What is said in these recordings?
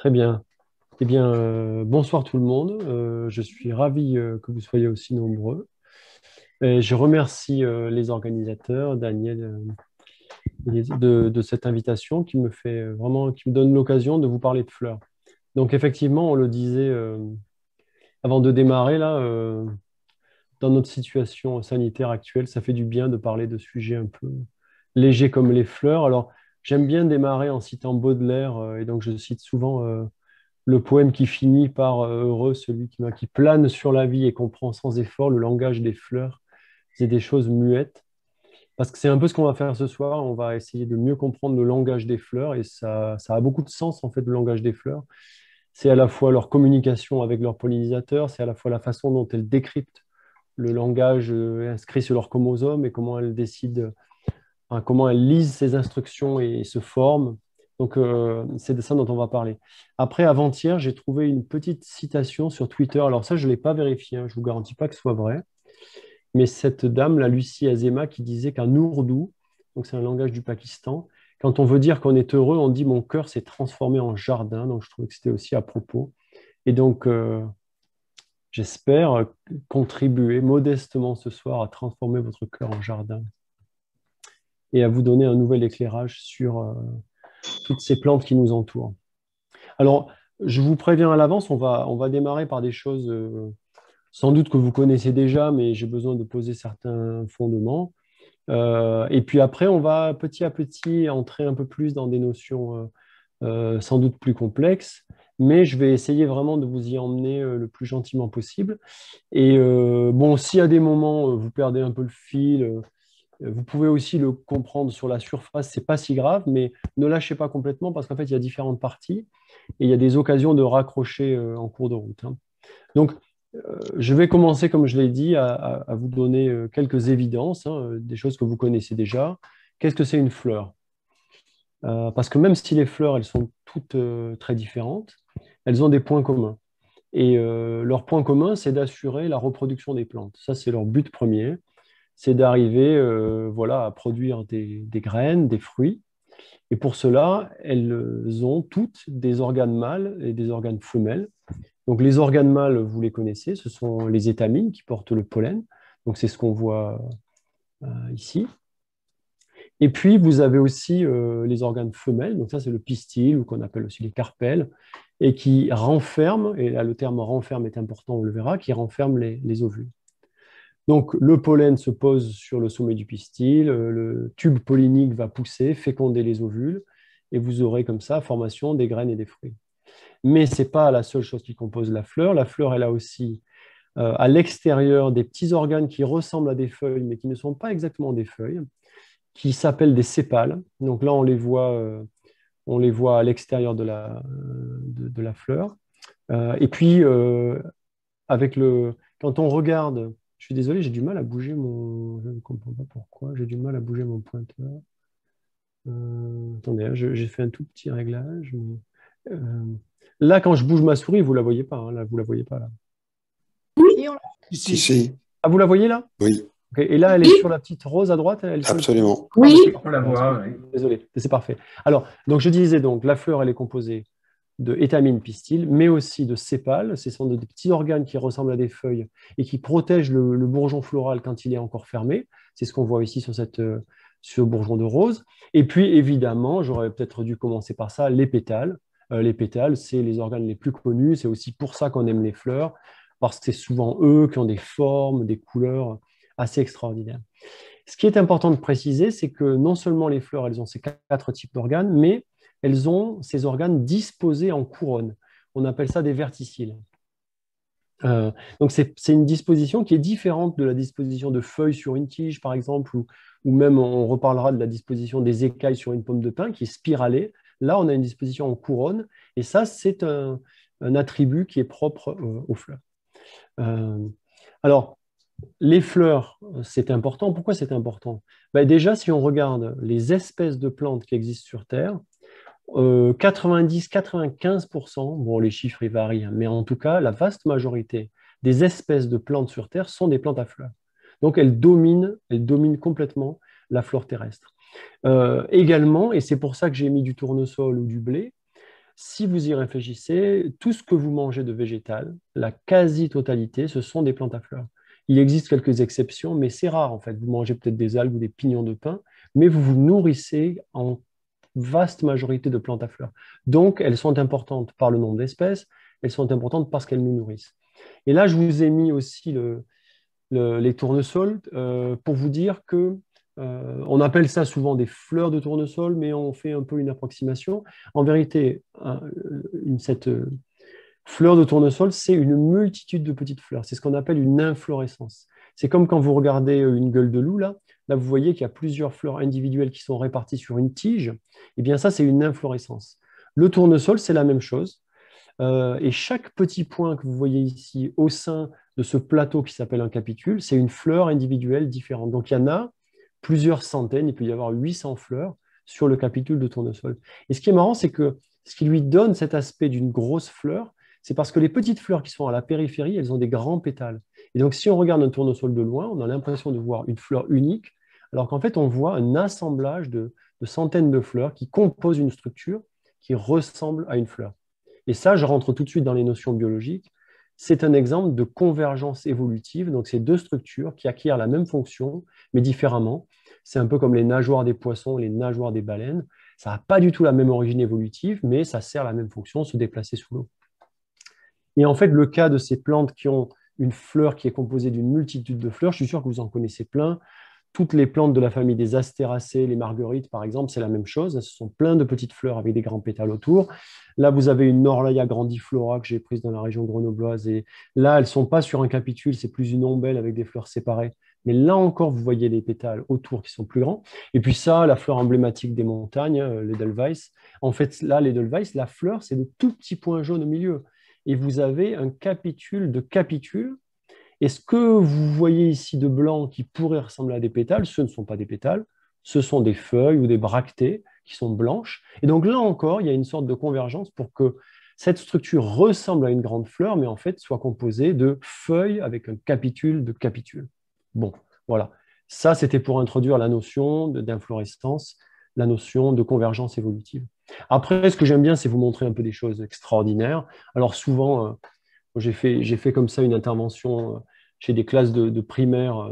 Très bien. Eh bien, bonsoir tout le monde. Je suis ravi que vous soyez aussi nombreux. Et je remercie les organisateurs, Daniel, de cette invitation qui me fait vraiment, qui me donne l'occasion de vous parler de fleurs. Donc, effectivement, on le disait avant de démarrer, là, dans notre situation sanitaire actuelle, ça fait du bien de parler de sujets un peu légers comme les fleurs. Alors, j'aime bien démarrer en citant Baudelaire, et donc je cite souvent le poème qui finit par heureux celui qui plane sur la vie et comprend sans effort le langage des fleurs et des choses muettes. Parce que c'est un peu ce qu'on va faire ce soir. On va essayer de mieux comprendre le langage des fleurs et ça a beaucoup de sens en fait, le langage des fleurs. C'est à la fois leur communication avec leurs pollinisateurs, c'est à la fois la façon dont elles décryptent le langage inscrit sur leurs chromosomes et comment elles décident, enfin, comment elles lisent ces instructions et se forment. Donc, c'est de ça dont on va parler. Après, avant-hier, j'ai trouvé une petite citation sur Twitter. Alors ça, je ne l'ai pas vérifié, hein, je ne vous garantis pas que ce soit vrai. Mais cette dame, la Lucie Azema, qui disait qu'un ourdou, donc c'est un langage du Pakistan, quand on veut dire qu'on est heureux, on dit mon cœur s'est transformé en jardin. Donc, je trouvais que c'était aussi à propos. Et donc, j'espère contribuer modestement ce soir à transformer votre cœur en jardin et à vous donner un nouvel éclairage sur toutes ces plantes qui nous entourent. Alors, je vous préviens à l'avance, on va démarrer par des choses sans doute que vous connaissez déjà, mais j'ai besoin de poser certains fondements. Et puis après, on va petit à petit entrer un peu plus dans des notions sans doute plus complexes, mais je vais essayer vraiment de vous y emmener le plus gentiment possible. Et bon, si à des moments vous perdez un peu le fil, vous pouvez aussi le comprendre sur la surface, c'est pas si grave, mais ne lâchez pas complètement parce qu'en fait, il y a différentes parties et il y a des occasions de raccrocher en cours de route, hein. Donc, je vais commencer, comme je l'ai dit, à vous donner quelques évidences, hein, des choses que vous connaissez déjà. Qu'est-ce que c'est une fleur? Parce que même si les fleurs, elles sont toutes très différentes, elles ont des points communs. Et leur point commun, c'est d'assurer la reproduction des plantes. Ça, c'est leur but premier, c'est d'arriver voilà, à produire des graines, des fruits. Et pour cela, elles ont toutes des organes mâles et des organes femelles. Donc les organes mâles, vous les connaissez, ce sont les étamines qui portent le pollen. Donc c'est ce qu'on voit ici. Et puis vous avez aussi les organes femelles, donc ça c'est le pistil, ou qu'on appelle aussi les carpelles, et qui renferment, et là le terme renferme est important, on le verra, qui renferment les ovules. Donc, le pollen se pose sur le sommet du pistil, le tube pollinique va pousser, féconder les ovules, et vous aurez comme ça formation des graines et des fruits. Mais ce n'est pas la seule chose qui compose la fleur. La fleur, elle a aussi à l'extérieur des petits organes qui ressemblent à des feuilles, mais qui ne sont pas exactement des feuilles, qui s'appellent des sépales. Donc là, on les voit à l'extérieur de la fleur. Et puis, quand on regarde, je suis désolé, j'ai du mal à bouger mon, je ne comprends pas pourquoi, j'ai du mal à bouger mon pointeur. Attendez, hein, j'ai fait un tout petit réglage. Euh, Là, quand je bouge ma souris, vous la voyez pas, hein, là, vous la voyez pas là. Oui, on Si, ici. si, Ah, vous la voyez là? oui, Ok. Et là, elle est sur la petite rose à droite, elle est sur le... absolument. Ah, Oui, c'est on parfait. la Alors, voit, oui. désolé, c'est parfait. Alors, donc je disais donc, la fleur, elle est composée de étamines pistils, mais aussi de sépales. Ce sont des petits organes qui ressemblent à des feuilles et qui protègent le bourgeon floral quand il est encore fermé. C'est ce qu'on voit ici sur ce bourgeon de rose. Et puis, évidemment, j'aurais peut-être dû commencer par ça, les pétales. Les pétales, c'est les organes les plus connus. C'est aussi pour ça qu'on aime les fleurs, parce que c'est souvent eux qui ont des formes, des couleurs assez extraordinaires. Ce qui est important de préciser, c'est que non seulement les fleurs, elles ont ces quatre types d'organes, mais elles ont ces organes disposés en couronne. On appelle ça des verticilles. Donc c'est une disposition qui est différente de la disposition de feuilles sur une tige, par exemple, ou même on reparlera de la disposition des écailles sur une pomme de pin, qui est spiralée. Là, on a une disposition en couronne, et ça, c'est un attribut qui est propre aux fleurs. Euh, alors, les fleurs, c'est important. Pourquoi c'est important? Ben déjà, si on regarde les espèces de plantes qui existent sur Terre, 90-95%, bon, les chiffres ils varient, hein, mais en tout cas, la vaste majorité des espèces de plantes sur Terre sont des plantes à fleurs. Donc, elles dominent complètement la flore terrestre. Également, et c'est pour ça que j'ai mis du tournesol ou du blé, si vous y réfléchissez, tout ce que vous mangez de végétal, la quasi-totalité, ce sont des plantes à fleurs. Il existe quelques exceptions, mais c'est rare en fait. Vous mangez peut-être des algues ou des pignons de pin, mais vous vous nourrissez en vaste majorité de plantes à fleurs. Donc, elles sont importantes par le nombre d'espèces, elles sont importantes parce qu'elles nous nourrissent. Et là, je vous ai mis aussi les tournesols pour vous dire que on appelle ça souvent des fleurs de tournesol, mais on fait un peu une approximation. En vérité, cette fleur de tournesol, c'est une multitude de petites fleurs. C'est ce qu'on appelle une inflorescence. C'est comme quand vous regardez une gueule de loup, là. Là, vous voyez qu'il y a plusieurs fleurs individuelles qui sont réparties sur une tige. Eh bien, ça, c'est une inflorescence. Le tournesol, c'est la même chose. Et chaque petit point que vous voyez ici au sein de ce plateau qui s'appelle un capitule, c'est une fleur individuelle différente. Donc, il y en a plusieurs centaines, il peut y avoir 800 fleurs sur le capitule de tournesol. Et ce qui est marrant, c'est que ce qui lui donne cet aspect d'une grosse fleur, c'est parce que les petites fleurs qui sont à la périphérie, elles ont des grands pétales. Et donc, si on regarde un tournesol de loin, on a l'impression de voir une fleur unique, alors qu'en fait, on voit un assemblage de centaines de fleurs qui composent une structure qui ressemble à une fleur. Et ça, je rentre tout de suite dans les notions biologiques. C'est un exemple de convergence évolutive. Donc, c'est deux structures qui acquièrent la même fonction, mais différemment. C'est un peu comme les nageoires des poissons, les nageoires des baleines. Ça n'a pas du tout la même origine évolutive, mais ça sert la même fonction, se déplacer sous l'eau. Et en fait, le cas de ces plantes qui ont une fleur qui est composée d'une multitude de fleurs, je suis sûr que vous en connaissez plein. Toutes les plantes de la famille des astéracées, les marguerites, par exemple, c'est la même chose. Ce sont plein de petites fleurs avec des grands pétales autour. Là, vous avez une Norleia grandiflora que j'ai prise dans la région grenobloise. Et là, elles ne sont pas sur un capitule, c'est plus une ombelle avec des fleurs séparées. Mais là encore, vous voyez les pétales autour qui sont plus grands. Et puis ça, la fleur emblématique des montagnes, l'Edelweiss. En fait, là, l'Edelweiss, la fleur, c'est le tout petit point jaune au milieu. Et vous avez un capitule de capitule. Et ce que vous voyez ici de blanc qui pourrait ressembler à des pétales, ce ne sont pas des pétales, ce sont des feuilles ou des bractées qui sont blanches. Et donc là encore, il y a une sorte de convergence pour que cette structure ressemble à une grande fleur, mais en fait soit composée de feuilles avec un capitule de capitule. Bon, voilà. Ça, c'était pour introduire la notion d'inflorescence, la notion de convergence évolutive. Après, ce que j'aime bien, c'est vous montrer un peu des choses extraordinaires. Alors souvent, j'ai fait comme ça une intervention chez des classes de primaire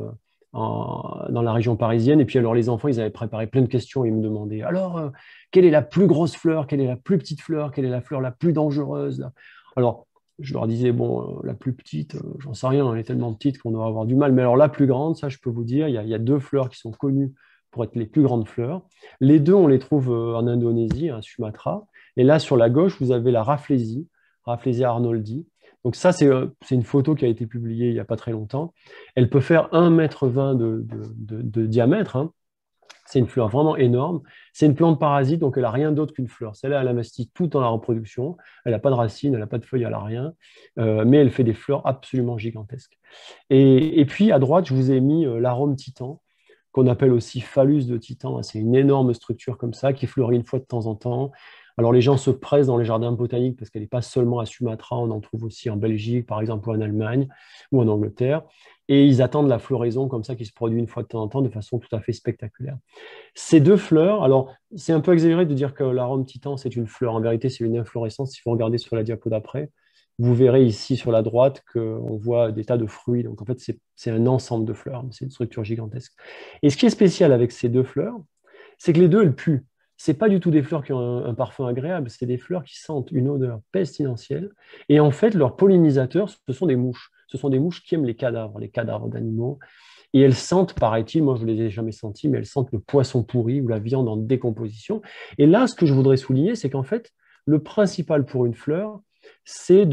dans la région parisienne. Et puis alors les enfants, ils avaient préparé plein de questions. Ils me demandaient, alors, quelle est la plus grosse fleur? Quelle est la plus petite fleur? Quelle est la fleur la plus dangereuse là. Alors, je leur disais, bon, la plus petite, j'en sais rien, elle est tellement petite qu'on doit avoir du mal. Mais alors la plus grande, ça, je peux vous dire, il y a deux fleurs qui sont connues pour être les plus grandes fleurs. Les deux, on les trouve en Indonésie, à Sumatra. Et là, sur la gauche, vous avez la Rafflesia arnoldi. Donc ça, c'est une photo qui a été publiée il n'y a pas très longtemps. Elle peut faire 1,20 m de diamètre. Hein. C'est une fleur vraiment énorme. C'est une plante parasite, donc elle n'a rien d'autre qu'une fleur. Celle-là, elle investit tout dans la reproduction. Elle n'a pas de racines, elle n'a pas de feuilles, elle n'a rien. Mais elle fait des fleurs absolument gigantesques. Et puis, à droite, je vous ai mis l'arôme titan, qu'on appelle aussi phallus de titan. C'est une énorme structure comme ça qui fleurit une fois de temps en temps. Alors les gens se pressent dans les jardins botaniques parce qu'elle n'est pas seulement à Sumatra, on en trouve aussi en Belgique, par exemple, ou en Allemagne, ou en Angleterre. Et ils attendent la floraison comme ça qui se produit une fois de temps en temps de façon tout à fait spectaculaire. Ces deux fleurs, alors c'est un peu exagéré de dire que l'arôme titan, c'est une fleur. En vérité, c'est une inflorescence. Si vous regardez sur la diapo d'après, vous verrez ici sur la droite qu'on voit des tas de fruits. Donc en fait, c'est un ensemble de fleurs. C'est une structure gigantesque. Et ce qui est spécial avec ces deux fleurs, c'est que les deux, elles puent. C'est pas du tout des fleurs qui ont un parfum agréable, c'est des fleurs qui sentent une odeur pestilentielle. Et en fait, leurs pollinisateurs, ce sont des mouches. Ce sont des mouches qui aiment les cadavres d'animaux. Et elles sentent, paraît-il, moi je ne les ai jamais senties, mais elles sentent le poisson pourri ou la viande en décomposition. Et là, ce que je voudrais souligner, c'est qu'en fait, le principal pour une fleur, c'est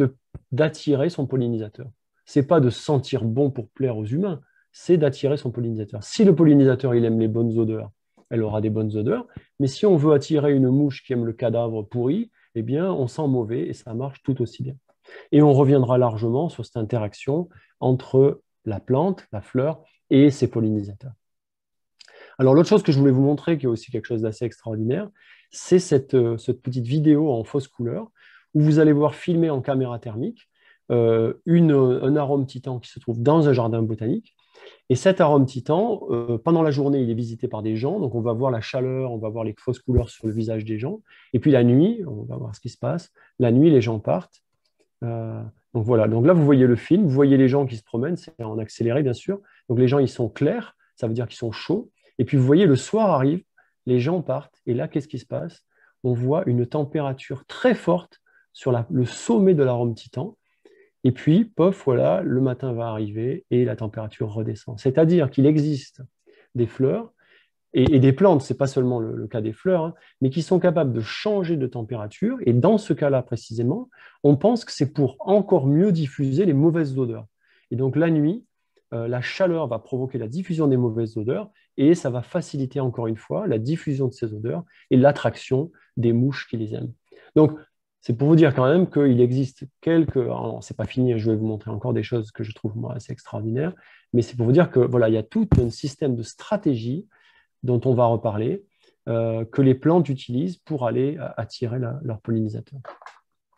d'attirer son pollinisateur. C'est pas de sentir bon pour plaire aux humains, c'est d'attirer son pollinisateur. Si le pollinisateur, il aime les bonnes odeurs, elle aura des bonnes odeurs. Mais si on veut attirer une mouche qui aime le cadavre pourri, eh bien, on sent mauvais et ça marche tout aussi bien. Et on reviendra largement sur cette interaction entre la plante, la fleur et ses pollinisateurs. Alors, l'autre chose que je voulais vous montrer, qui est aussi quelque chose d'assez extraordinaire, c'est cette petite vidéo en fausse couleur où vous allez voir filmer en caméra thermique un arôme titan qui se trouve dans un jardin botanique. Et cet arôme titan, pendant la journée, il est visité par des gens, donc on va voir la chaleur, on va voir les fausses couleurs sur le visage des gens. Et puis la nuit, on va voir ce qui se passe. La nuit, les gens partent. Donc voilà, donc là, vous voyez le film, vous voyez les gens qui se promènent, c'est en accéléré, bien sûr. Donc les gens, ils sont clairs, ça veut dire qu'ils sont chauds. Et puis vous voyez, le soir arrive, les gens partent. Et là, qu'est-ce qui se passe? On voit une température très forte sur le sommet de l'arôme titan. Et puis, pof, voilà, le matin va arriver et la température redescend. C'est-à-dire qu'il existe des fleurs et des plantes, ce n'est pas seulement le cas des fleurs, hein, mais qui sont capables de changer de température. Et dans ce cas-là précisément, on pense que c'est pour encore mieux diffuser les mauvaises odeurs. Et donc la nuit, la chaleur va provoquer la diffusion des mauvaises odeurs et ça va faciliter encore une fois la diffusion de ces odeurs et l'attraction des mouches qui les aiment. Donc, c'est pour vous dire quand même qu'il existe quelques... C'est pas fini, je vais vous montrer encore des choses que je trouve moi assez extraordinaires, mais c'est pour vous dire que voilà, il y a tout un système de stratégie dont on va reparler, que les plantes utilisent pour aller attirer leurs pollinisateurs.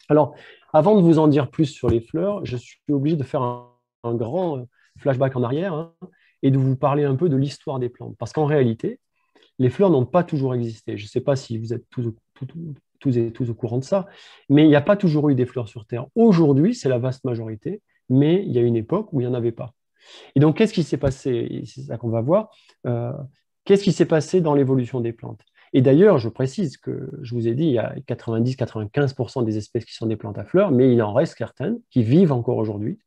Alors, avant de vous en dire plus sur les fleurs, je suis obligé de faire un grand flashback en arrière, hein, et de vous parler un peu de l'histoire des plantes. Parce qu'en réalité, les fleurs n'ont pas toujours existé. Je ne sais pas si vous êtes tous au courant de ça, mais il n'y a pas toujours eu des fleurs sur Terre. Aujourd'hui, c'est la vaste majorité, mais il y a une époque où il n'y en avait pas. Et donc, qu'est-ce qui s'est passé? C'est ça qu'on va voir. Qu'est-ce qui s'est passé dans l'évolution des plantes? Et d'ailleurs, je précise que je vous ai dit, il y a 90-95% des espèces qui sont des plantes à fleurs, mais il en reste certaines qui vivent encore aujourd'hui,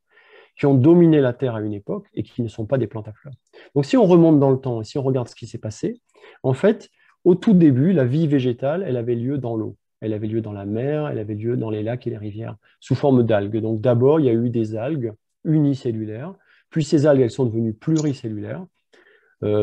qui ont dominé la Terre à une époque et qui ne sont pas des plantes à fleurs. Donc, si on remonte dans le temps et si on regarde ce qui s'est passé, en fait, au tout début, la vie végétale, elle avait lieu dans l'eau. Elle avait lieu dans la mer, elle avait lieu dans les lacs et les rivières, sous forme d'algues. Donc, d'abord, il y a eu des algues unicellulaires, puis ces algues, elles sont devenues pluricellulaires.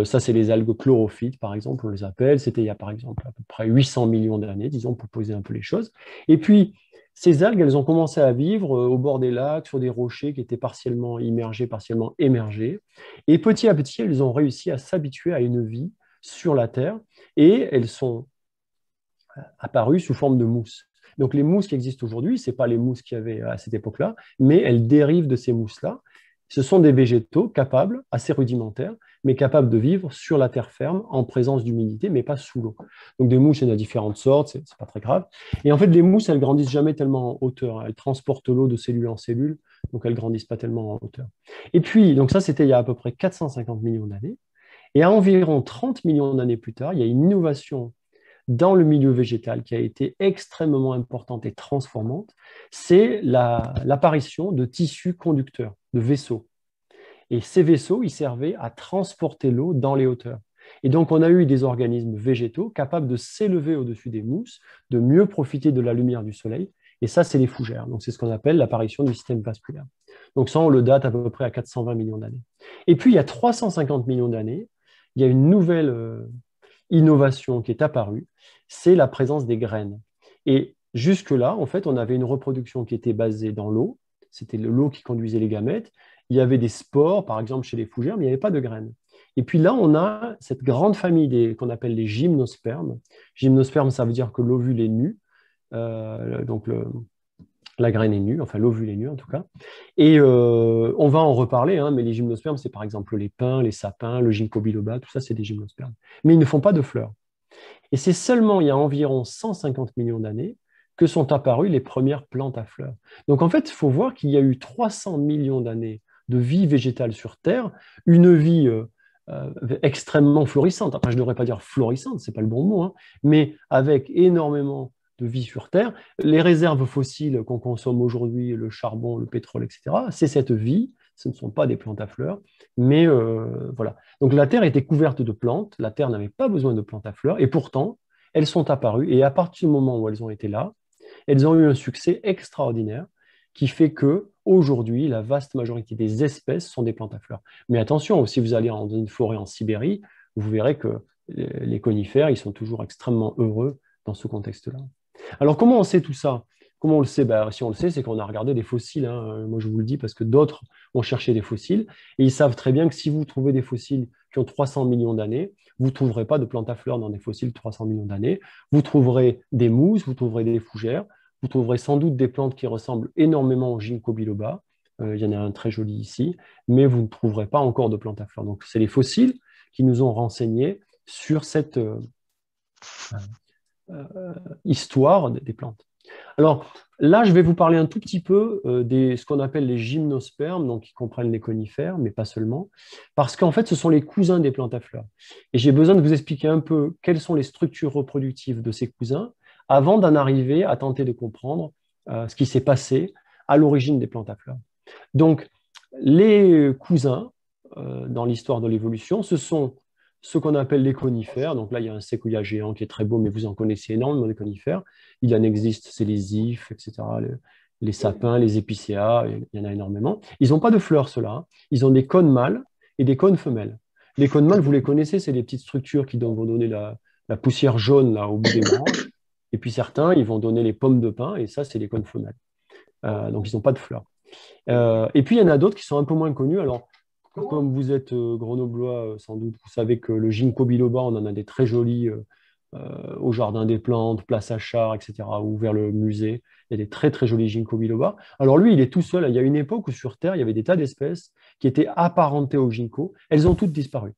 Ça, c'est les algues chlorophytes, par exemple, on les appelle. C'était il y a, par exemple, à peu près 800 millions d'années, disons, pour poser un peu les choses. Et puis, ces algues, elles ont commencé à vivre au bord des lacs, sur des rochers qui étaient partiellement immergés, partiellement émergés. Et petit à petit, elles ont réussi à s'habituer à une vie sur la Terre et elles sont apparues sous forme de mousse. Donc, les mousses qui existent aujourd'hui, ce n'est pas les mousses qu'il y avait à cette époque-là, mais elles dérivent de ces mousses-là. Ce sont des végétaux capables, assez rudimentaires, mais capables de vivre sur la terre ferme, en présence d'humidité, mais pas sous l'eau. Donc des mousses, il y en a différentes sortes, c'est pas très grave. Et en fait, les mousses, elles grandissent jamais tellement en hauteur. Elles transportent l'eau de cellule en cellule, donc elles grandissent pas tellement en hauteur. Et puis, donc ça, c'était il y a à peu près 450 millions d'années. Et à environ 30 millions d'années plus tard, il y a une innovation dans le milieu végétal qui a été extrêmement importante et transformante, c'est l'apparition de tissus conducteurs, de vaisseaux. Et ces vaisseaux, ils servaient à transporter l'eau dans les hauteurs. Et donc, on a eu des organismes végétaux capables de s'élever au-dessus des mousses, de mieux profiter de la lumière du soleil. Et ça, c'est les fougères. Donc, c'est ce qu'on appelle l'apparition du système vasculaire. Donc, ça, on le date à peu près à 420 millions d'années. Et puis, il y a 350 millions d'années, il y a une nouvelle innovation qui est apparue, c'est la présence des graines. Et jusque-là, en fait, on avait une reproduction qui était basée dans l'eau. C'était l'eau qui conduisait les gamètes. Il y avait des spores, par exemple, chez les fougères, mais il n'y avait pas de graines. Et puis là, on a cette grande famille qu'on appelle les gymnospermes. Gymnosperme, ça veut dire que l'ovule est nu. Donc, la graine est nue, enfin l'ovule est nu en tout cas. Et on va en reparler, hein, mais les gymnospermes, c'est par exemple les pins, les sapins, le ginkgo biloba, tout ça, c'est des gymnospermes. Mais ils ne font pas de fleurs. Et c'est seulement il y a environ 150 millions d'années que sont apparues les premières plantes à fleurs. Donc en fait, il faut voir qu'il y a eu 300 millions d'années de vie végétale sur Terre, une vie extrêmement florissante. Enfin, je ne devrais pas dire florissante, ce n'est pas le bon mot, hein, mais avec énormément de vie sur Terre. Les réserves fossiles qu'on consomme aujourd'hui, le charbon, le pétrole, etc., c'est cette vie. Ce ne sont pas des plantes à fleurs, mais voilà. Donc la Terre était couverte de plantes, la Terre n'avait pas besoin de plantes à fleurs, et pourtant, elles sont apparues, et à partir du moment où elles ont été là, elles ont eu un succès extraordinaire qui fait que aujourd'hui, la vaste majorité des espèces sont des plantes à fleurs. Mais attention, si vous allez dans une forêt en Sibérie, vous verrez que les conifères, ils sont toujours extrêmement heureux dans ce contexte-là. Alors, comment on sait tout ça? Comment on le sait? Si on le sait, c'est qu'on a regardé des fossiles, hein. Moi, je vous le dis parce que d'autres ont cherché des fossiles et ils savent très bien que si vous trouvez des fossiles qui ont 300 millions d'années, vous ne trouverez pas de plantes à fleurs dans des fossiles de 300 millions d'années. Vous trouverez des mousses, vous trouverez des fougères, vous trouverez sans doute des plantes qui ressemblent énormément au ginkgo biloba, Il y en a un très joli ici, mais vous ne trouverez pas encore de plantes à fleurs. Donc, c'est les fossiles qui nous ont renseignés sur cette histoire des plantes. Alors là, je vais vous parler un tout petit peu de ce qu'on appelle les gymnospermes, donc qui comprennent les conifères, mais pas seulement, parce qu'en fait, ce sont les cousins des plantes à fleurs. Et j'ai besoin de vous expliquer un peu quelles sont les structures reproductives de ces cousins avant d'en arriver à tenter de comprendre ce qui s'est passé à l'origine des plantes à fleurs. Donc, les cousins dans l'histoire de l'évolution, ce sont ce qu'on appelle les conifères. Donc là, il y a un séquoia géant qui est très beau, mais vous en connaissez énormément des conifères. Il en existe, c'est les ifs, etc., les sapins, les épicéas, il y en a énormément. Ils n'ont pas de fleurs, ceux-là, hein. Ils ont des cônes mâles et des cônes femelles. Les cônes mâles, vous les connaissez, c'est les petites structures qui vont donner la poussière jaune là, au bout des branches. Et puis certains, ils vont donner les pommes de pin, et ça, c'est les cônes femelles. Donc, ils n'ont pas de fleurs. Et puis, il y en a d'autres qui sont un peu moins connus. Alors, comme vous êtes grenoblois, sans doute, vous savez que le ginkgo biloba, on en a des très jolis au Jardin des Plantes, Place Achard, etc., ou vers le musée. Il y a des très, très jolis ginkgo biloba. Alors, lui, il est tout seul. Il y a une époque où sur Terre, il y avait des tas d'espèces qui étaient apparentées au ginkgo. Elles ont toutes disparu.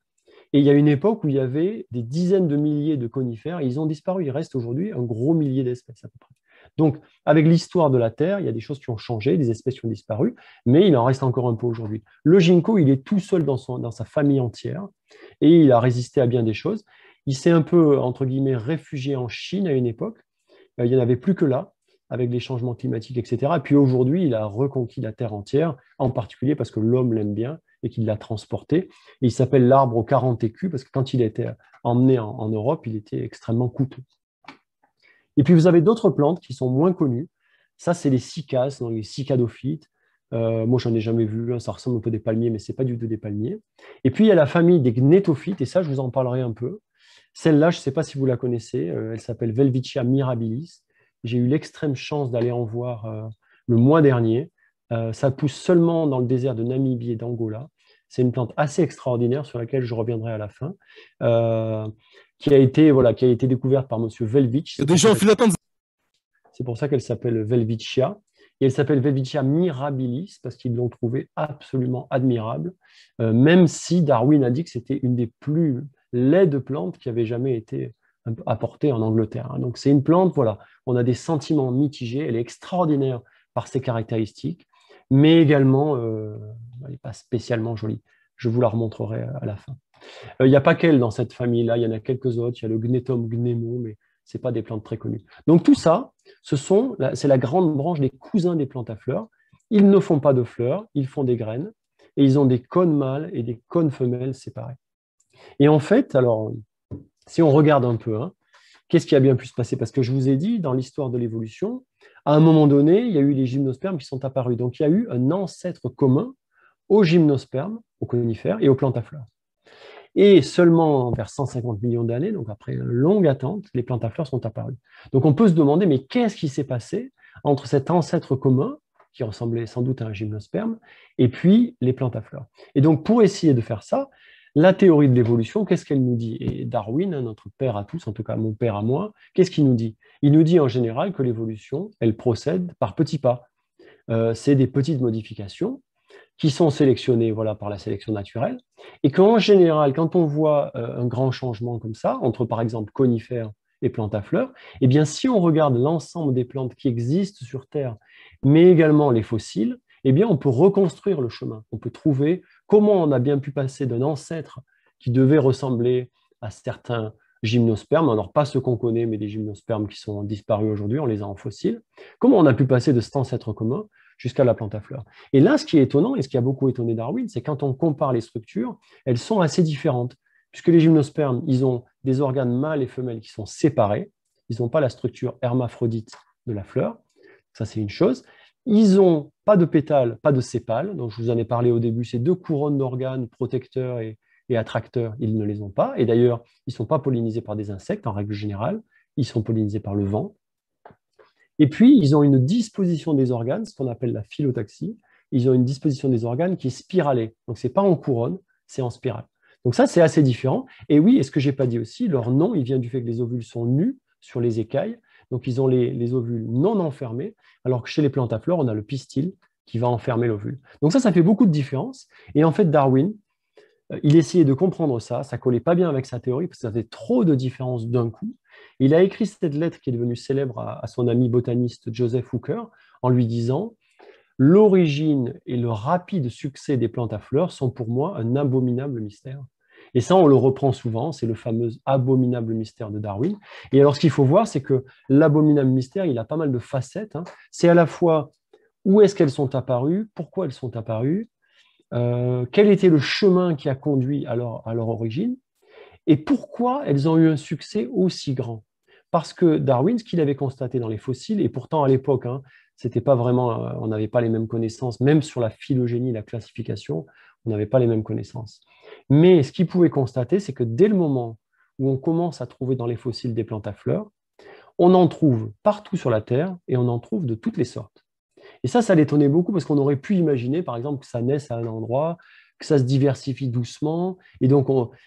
Et il y a une époque où il y avait des dizaines de milliers de conifères. Et ils ont disparu. Il reste aujourd'hui un gros millier d'espèces à peu près. Donc, avec l'histoire de la Terre, il y a des choses qui ont changé, des espèces qui ont disparu, mais il en reste encore un peu aujourd'hui. Le ginkgo, il est tout seul dans sa famille entière, et il a résisté à bien des choses. Il s'est un peu, entre guillemets, réfugié en Chine à une époque. Il n'y en avait plus que là, avec les changements climatiques, etc. Et puis aujourd'hui, il a reconquis la Terre entière, en particulier parce que l'homme l'aime bien et qu'il l'a transporté. Et il s'appelle l'arbre aux 40 écus, parce que quand il a été emmené en Europe, il était extrêmement coûteux. Et puis, vous avez d'autres plantes qui sont moins connues. Ça, c'est les cycas, donc les cicadophytes. Moi, j'en ai jamais vu. Ça ressemble un peu des palmiers, mais ce n'est pas du tout des palmiers. Et puis, il y a la famille des gnétophytes, et ça, je vous en parlerai un peu. Celle-là, je ne sais pas si vous la connaissez. Elle s'appelle Welwitschia mirabilis. J'ai eu l'extrême chance d'aller en voir le mois dernier. Ça pousse seulement dans le désert de Namibie et d'Angola. C'est une plante assez extraordinaire sur laquelle je reviendrai à la fin. Qui a été découverte par M. Welwitsch. Il y a des gens en file d'attente. C'est pour ça qu'elle s'appelle Welwitschia. Et elle s'appelle Welwitschia mirabilis parce qu'ils l'ont trouvée absolument admirable, même si Darwin a dit que c'était une des plus laides plantes qui avait jamais été apportée en Angleterre. Donc c'est une plante, voilà, on a des sentiments mitigés. Elle est extraordinaire par ses caractéristiques, mais également, elle n'est pas spécialement jolie. Je vous la remontrerai à la fin. Il n'y a pas qu'elle dans cette famille-là, il y en a quelques autres. Il y a le Gnetum gnemo, mais ce n'est pas des plantes très connues. Donc tout ça, c'est la grande branche des cousins des plantes à fleurs. Ils ne font pas de fleurs, ils font des graines, et ils ont des cônes mâles et des cônes femelles séparés. Et en fait, alors, si on regarde un peu, hein, qu'est-ce qui a bien pu se passer? Parce que je vous ai dit, dans l'histoire de l'évolution, à un moment donné, il y a eu les gymnospermes qui sont apparus. Donc il y a eu un ancêtre commun aux gymnospermes, aux conifères et aux plantes à fleurs. Et seulement vers 150 millions d'années, donc après une longue attente, les plantes à fleurs sont apparues. Donc on peut se demander, mais qu'est-ce qui s'est passé entre cet ancêtre commun, qui ressemblait sans doute à un gymnosperme, et puis les plantes à fleurs? Et donc pour essayer de faire ça, la théorie de l'évolution, qu'est-ce qu'elle nous dit? Et Darwin, notre père à tous, en tout cas mon père à moi, qu'est-ce qu'il nous dit? Il nous dit en général que l'évolution, elle procède par petits pas. C'est des petites modifications qui sont sélectionnés par la sélection naturelle, et qu'en général, quand on voit un grand changement comme ça, entre par exemple conifères et plantes à fleurs, eh bien, si on regarde l'ensemble des plantes qui existent sur Terre, mais également les fossiles, eh bien, on peut reconstruire le chemin. On peut trouver comment on a bien pu passer d'un ancêtre qui devait ressembler à certains gymnospermes, alors pas ceux qu'on connaît, mais des gymnospermes qui sont disparus aujourd'hui, on les a en fossiles. Comment on a pu passer de cet ancêtre commun jusqu'à la plante à fleurs? Et là, ce qui est étonnant, et ce qui a beaucoup étonné Darwin, c'est quand on compare les structures, elles sont assez différentes, puisque les gymnospermes, ils ont des organes mâles et femelles qui sont séparés, ils n'ont pas la structure hermaphrodite de la fleur, ça c'est une chose. Ils n'ont pas de pétales, pas de sépales, donc je vous en ai parlé au début, ces deux couronnes d'organes protecteurs et attracteurs, ils ne les ont pas, et d'ailleurs, ils ne sont pas pollinisés par des insectes en règle générale, ils sont pollinisés par le vent. Et puis, ils ont une disposition des organes, ce qu'on appelle la phyllotaxie. Ils ont une disposition des organes qui est spiralée. Donc, ce n'est pas en couronne, c'est en spirale. Donc ça, c'est assez différent. Et oui, et ce que je n'ai pas dit aussi, leur nom, il vient du fait que les ovules sont nus sur les écailles. Donc, ils ont les ovules non enfermés, alors que chez les plantes à fleurs, on a le pistil qui va enfermer l'ovule. Donc ça fait beaucoup de différence. Et en fait, Darwin, il essayait de comprendre ça ne collait pas bien avec sa théorie, parce que ça faisait trop de différences d'un coup. Il a écrit cette lettre qui est devenue célèbre à son ami botaniste Joseph Hooker, en lui disant « L'origine et le rapide succès des plantes à fleurs sont pour moi un abominable mystère. » Et ça, on le reprend souvent, c'est le fameux abominable mystère de Darwin. Et alors, ce qu'il faut voir, c'est que l'abominable mystère, il a pas mal de facettes, hein. C'est à la fois où est-ce qu'elles sont apparues, pourquoi elles sont apparues, quel était le chemin qui a conduit à leur origine, et pourquoi elles ont eu un succès aussi grand. Parce que Darwin, ce qu'il avait constaté dans les fossiles, et pourtant à l'époque, hein, c'était pas vraiment, on n'avait pas les mêmes connaissances, même sur la phylogénie, la classification, on n'avait pas les mêmes connaissances. Mais ce qu'il pouvait constater, c'est que dès le moment où on commence à trouver dans les fossiles des plantes à fleurs, on en trouve partout sur la Terre et on en trouve de toutes les sortes. Et ça l'étonnait beaucoup parce qu'on aurait pu imaginer, par exemple, que ça naisse à un endroit, que ça se diversifie doucement,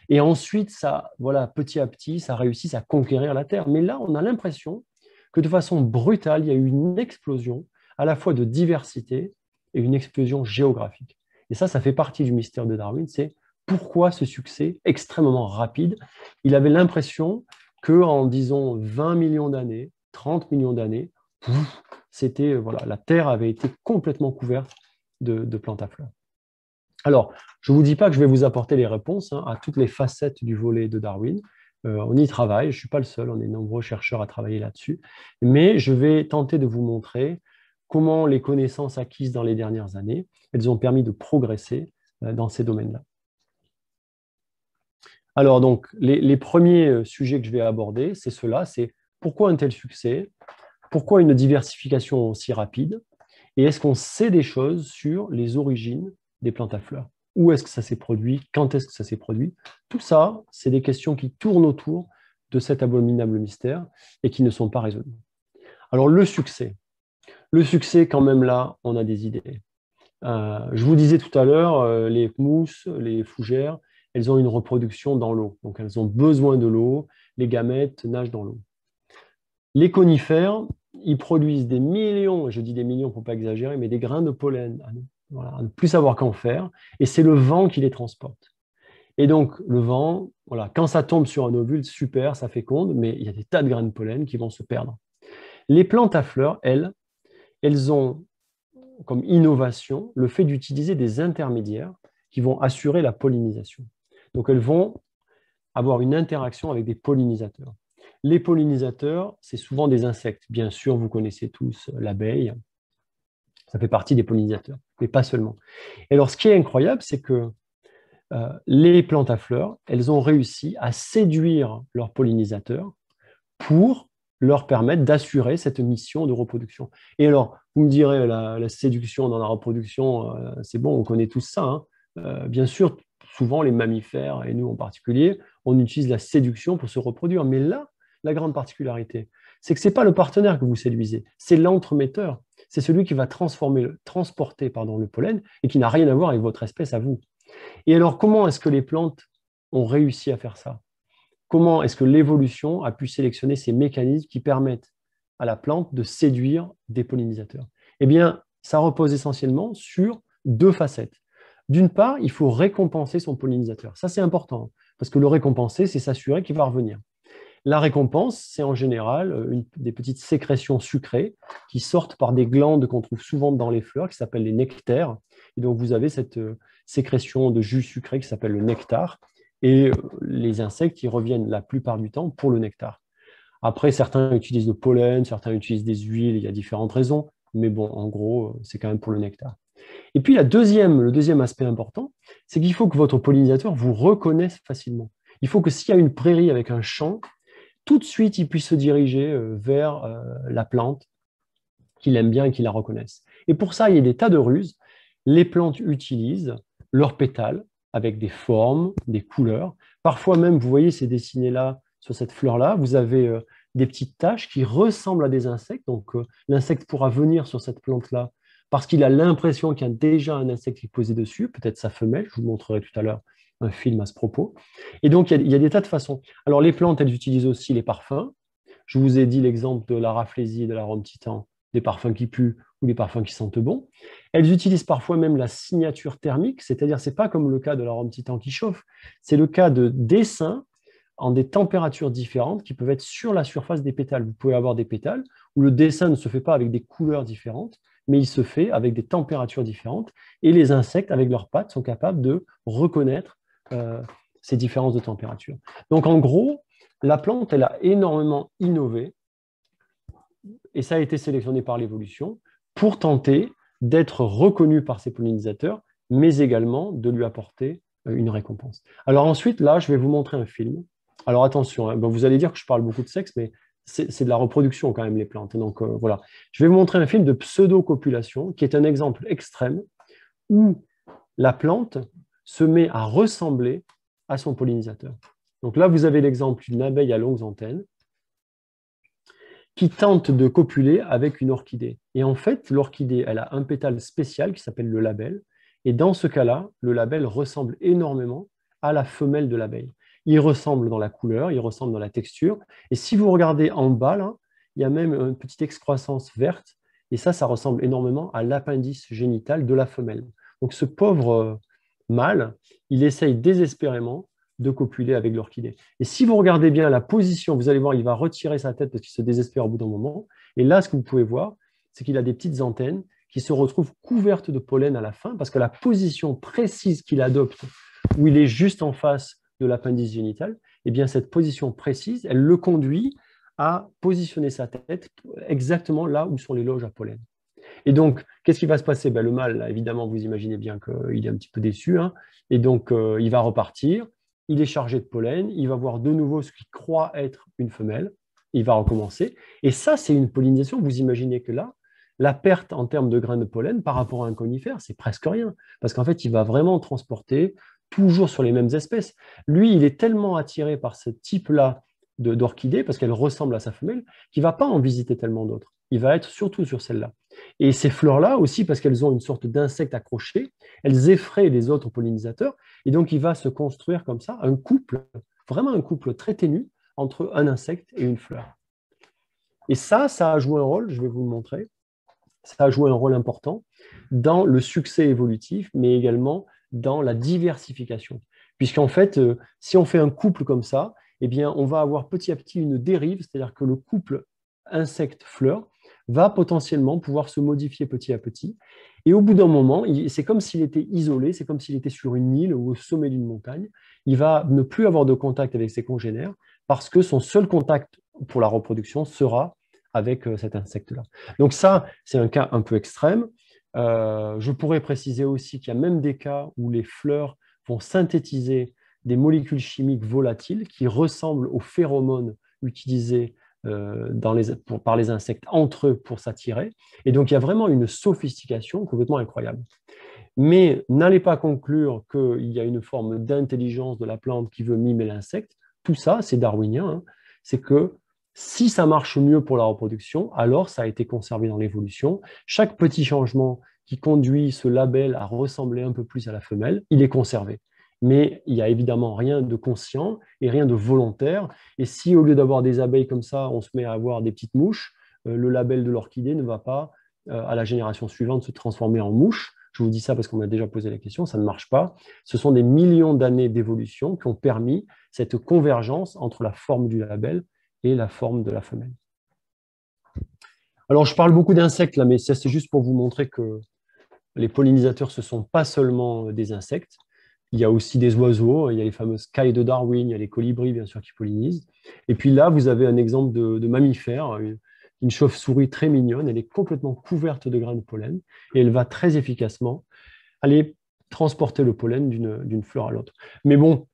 et ensuite, ça, voilà, petit à petit, ça réussit à conquérir la Terre. Mais là, on a l'impression que de façon brutale, il y a eu une explosion à la fois de diversité et une explosion géographique. Et ça fait partie du mystère de Darwin, c'est pourquoi ce succès extrêmement rapide. Il avait l'impression qu'en, disons, 20 millions d'années, 30 millions d'années, c'était, voilà, la Terre avait été complètement couverte de plantes à fleurs. Alors, je ne vous dis pas que je vais vous apporter les réponses, hein, à toutes les facettes du volet de Darwin. On y travaille, je ne suis pas le seul, on est nombreux chercheurs à travailler là-dessus. Mais je vais tenter de vous montrer comment les connaissances acquises dans les dernières années, elles ont permis de progresser dans ces domaines-là. Alors, donc, les premiers sujets que je vais aborder, c'est cela, c'est pourquoi un tel succès, pourquoi une diversification aussi rapide, et est-ce qu'on sait des choses sur les origines des plantes à fleurs? Où est-ce que ça s'est produit? Quand est-ce que ça s'est produit? Tout ça, c'est des questions qui tournent autour de cet abominable mystère et qui ne sont pas résolues. Alors, le succès, quand même là, on a des idées. Je vous disais tout à l'heure, les mousses, les fougères, elles ont une reproduction dans l'eau. Donc, elles ont besoin de l'eau. Les gamètes nagent dans l'eau. Les conifères, ils produisent des millions, je dis des millions pour ne pas exagérer, mais des grains de pollen, à ne plus savoir qu'en faire, et c'est le vent qui les transporte. Et donc, le vent, voilà, quand ça tombe sur un ovule, super, ça féconde, mais il y a des tas de grains de pollen qui vont se perdre. Les plantes à fleurs, elles ont comme innovation le fait d'utiliser des intermédiaires qui vont assurer la pollinisation. Donc, elles vont avoir une interaction avec des pollinisateurs. Les pollinisateurs, c'est souvent des insectes. Bien sûr, vous connaissez tous l'abeille. Ça fait partie des pollinisateurs, mais pas seulement. Et alors, ce qui est incroyable, c'est que les plantes à fleurs, elles ont réussi à séduire leurs pollinisateurs pour leur permettre d'assurer cette mission de reproduction. Et alors, vous me direz, la séduction dans la reproduction, c'est bon, on connaît tous ça, hein. Bien sûr, souvent les mammifères, et nous en particulier, on utilise la séduction pour se reproduire. Mais là, la grande particularité, c'est que ce n'est pas le partenaire que vous séduisez, c'est l'entremetteur. C'est celui qui va transporter le pollen et qui n'a rien à voir avec votre espèce à vous. Et alors, comment est-ce que les plantes ont réussi à faire ça? Comment est-ce que l'évolution a pu sélectionner ces mécanismes qui permettent à la plante de séduire des pollinisateurs? Eh bien, ça repose essentiellement sur deux facettes. D'une part, il faut récompenser son pollinisateur. Ça, c'est important, parce que le récompenser, c'est s'assurer qu'il va revenir. La récompense, c'est en général des petites sécrétions sucrées qui sortent par des glandes qu'on trouve souvent dans les fleurs, qui s'appellent les nectaires. Et donc, vous avez cette sécrétion de jus sucré qui s'appelle le nectar. Et les insectes, ils reviennent la plupart du temps pour le nectar. Après, certains utilisent le pollen, certains utilisent des huiles, il y a différentes raisons. Mais bon, en gros, c'est quand même pour le nectar. Et puis, le deuxième aspect important, c'est qu'il faut que votre pollinisateur vous reconnaisse facilement. Il faut que s'il y a une prairie avec un champ, tout de suite, il puisse se diriger vers la plante qu'il aime bien et qu'il la reconnaisse. Et pour ça, il y a des tas de ruses. Les plantes utilisent leurs pétales avec des formes, des couleurs. Parfois même, vous voyez, c'est dessiné là, sur cette fleur-là, vous avez des petites taches qui ressemblent à des insectes. Donc, l'insecte pourra venir sur cette plante-là parce qu'il a l'impression qu'il y a déjà un insecte qui est posé dessus, peut-être sa femelle, je vous montrerai tout à l'heure un film à ce propos. Et donc, il y a des tas de façons. Alors, les plantes, elles utilisent aussi les parfums. Je vous ai dit l'exemple de la raflésie et de l'arôme titan, des parfums qui puent, ou les parfums qui sentent bon. Elles utilisent parfois même la signature thermique, c'est-à-dire ce n'est pas comme le cas de l'arôme titan qui chauffe, c'est le cas de dessins en des températures différentes qui peuvent être sur la surface des pétales. Vous pouvez avoir des pétales où le dessin ne se fait pas avec des couleurs différentes, mais il se fait avec des températures différentes, et les insectes, avec leurs pattes, sont capables de reconnaître ces différences de température. Donc en gros, la plante, elle a énormément innové, et ça a été sélectionné par l'évolution, pour tenter d'être reconnue par ses pollinisateurs, mais également de lui apporter une récompense. Alors ensuite, là, je vais vous montrer un film. Alors attention, hein, vous allez dire que je parle beaucoup de sexe, mais c'est de la reproduction quand même, les plantes. Donc voilà, je vais vous montrer un film de pseudo-copulation, qui est un exemple extrême où la plante se met à ressembler à son pollinisateur. Donc là, vous avez l'exemple d'une abeille à longues antennes qui tente de copuler avec une orchidée. Et en fait, l'orchidée, elle a un pétale spécial qui s'appelle le labelle. Et dans ce cas-là, le labelle ressemble énormément à la femelle de l'abeille. Il ressemble dans la couleur, il ressemble dans la texture. Et si vous regardez en bas, là, il y a même une petite excroissance verte. Et ça ressemble énormément à l'appendice génital de la femelle. Donc ce pauvre mâle, il essaye désespérément de copuler avec l'orchidée. Et si vous regardez bien la position, vous allez voir, il va retirer sa tête parce qu'il se désespère au bout d'un moment. Et là, ce que vous pouvez voir, c'est qu'il a des petites antennes qui se retrouvent couvertes de pollen à la fin, parce que la position précise qu'il adopte, où il est juste en face de l'appendice génital, eh bien cette position précise, elle le conduit à positionner sa tête exactement là où sont les loges à pollen. Et donc, qu'est-ce qui va se passer? Le mâle, là, évidemment, vous imaginez bien qu'il est un petit peu déçu, hein, et donc il va repartir. Il est chargé de pollen, il va voir de nouveau ce qu'il croit être une femelle, il va recommencer. Et ça, c'est une pollinisation. Vous imaginez que là, la perte en termes de grains de pollen par rapport à un conifère, c'est presque rien. Parce qu'en fait, il va vraiment transporter toujours sur les mêmes espèces. Lui, il est tellement attiré par ce type-là d'orchidée, parce qu'elle ressemble à sa femelle, qu'il ne va pas en visiter tellement d'autres. Il va être surtout sur celle-là. Et ces fleurs-là aussi, parce qu'elles ont une sorte d'insecte accroché, elles effraient les autres pollinisateurs, et donc il va se construire comme ça un couple, vraiment un couple très ténu, entre un insecte et une fleur. Et ça a joué un rôle, je vais vous le montrer, ça a joué un rôle important dans le succès évolutif, mais également dans la diversification. Puisqu'en fait, si on fait un couple comme ça, eh bien, on va avoir petit à petit une dérive, c'est-à-dire que le couple insecte-fleur va potentiellement pouvoir se modifier petit à petit. Et au bout d'un moment, c'est comme s'il était isolé, c'est comme s'il était sur une île ou au sommet d'une montagne. Il va ne plus avoir de contact avec ses congénères parce que son seul contact pour la reproduction sera avec cet insecte-là. Donc ça, c'est un cas un peu extrême. Je pourrais préciser aussi qu'il y a même des cas où les fleurs vont synthétiser des molécules chimiques volatiles qui ressemblent aux phéromones utilisés par les insectes entre eux pour s'attirer. Et donc, il y a vraiment une sophistication complètement incroyable. Mais n'allez pas conclure qu'il y a une forme d'intelligence de la plante qui veut mimer l'insecte. Tout ça, c'est darwinien. Hein. C'est que si ça marche mieux pour la reproduction, alors ça a été conservé dans l'évolution. Chaque petit changement qui conduit ce label à ressembler un peu plus à la femelle, il est conservé. Mais il n'y a évidemment rien de conscient et rien de volontaire. Et si au lieu d'avoir des abeilles comme ça, on se met à avoir des petites mouches, le label de l'orchidée ne va pas, à la génération suivante, se transformer en mouche. Je vous dis ça parce qu'on m'a déjà posé la question, ça ne marche pas. Ce sont des millions d'années d'évolution qui ont permis cette convergence entre la forme du label et la forme de la femelle. Alors, je parle beaucoup d'insectes là, mais ça, c'est juste pour vous montrer que les pollinisateurs, ce ne sont pas seulement des insectes. Il y a aussi des oiseaux, il y a les fameuses cailles de Darwin, il y a les colibris, bien sûr, qui pollinisent. Et puis là, vous avez un exemple de mammifère, une chauve-souris très mignonne, elle est complètement couverte de grains de pollen, et elle va très efficacement aller transporter le pollen d'une fleur à l'autre. Mais bon,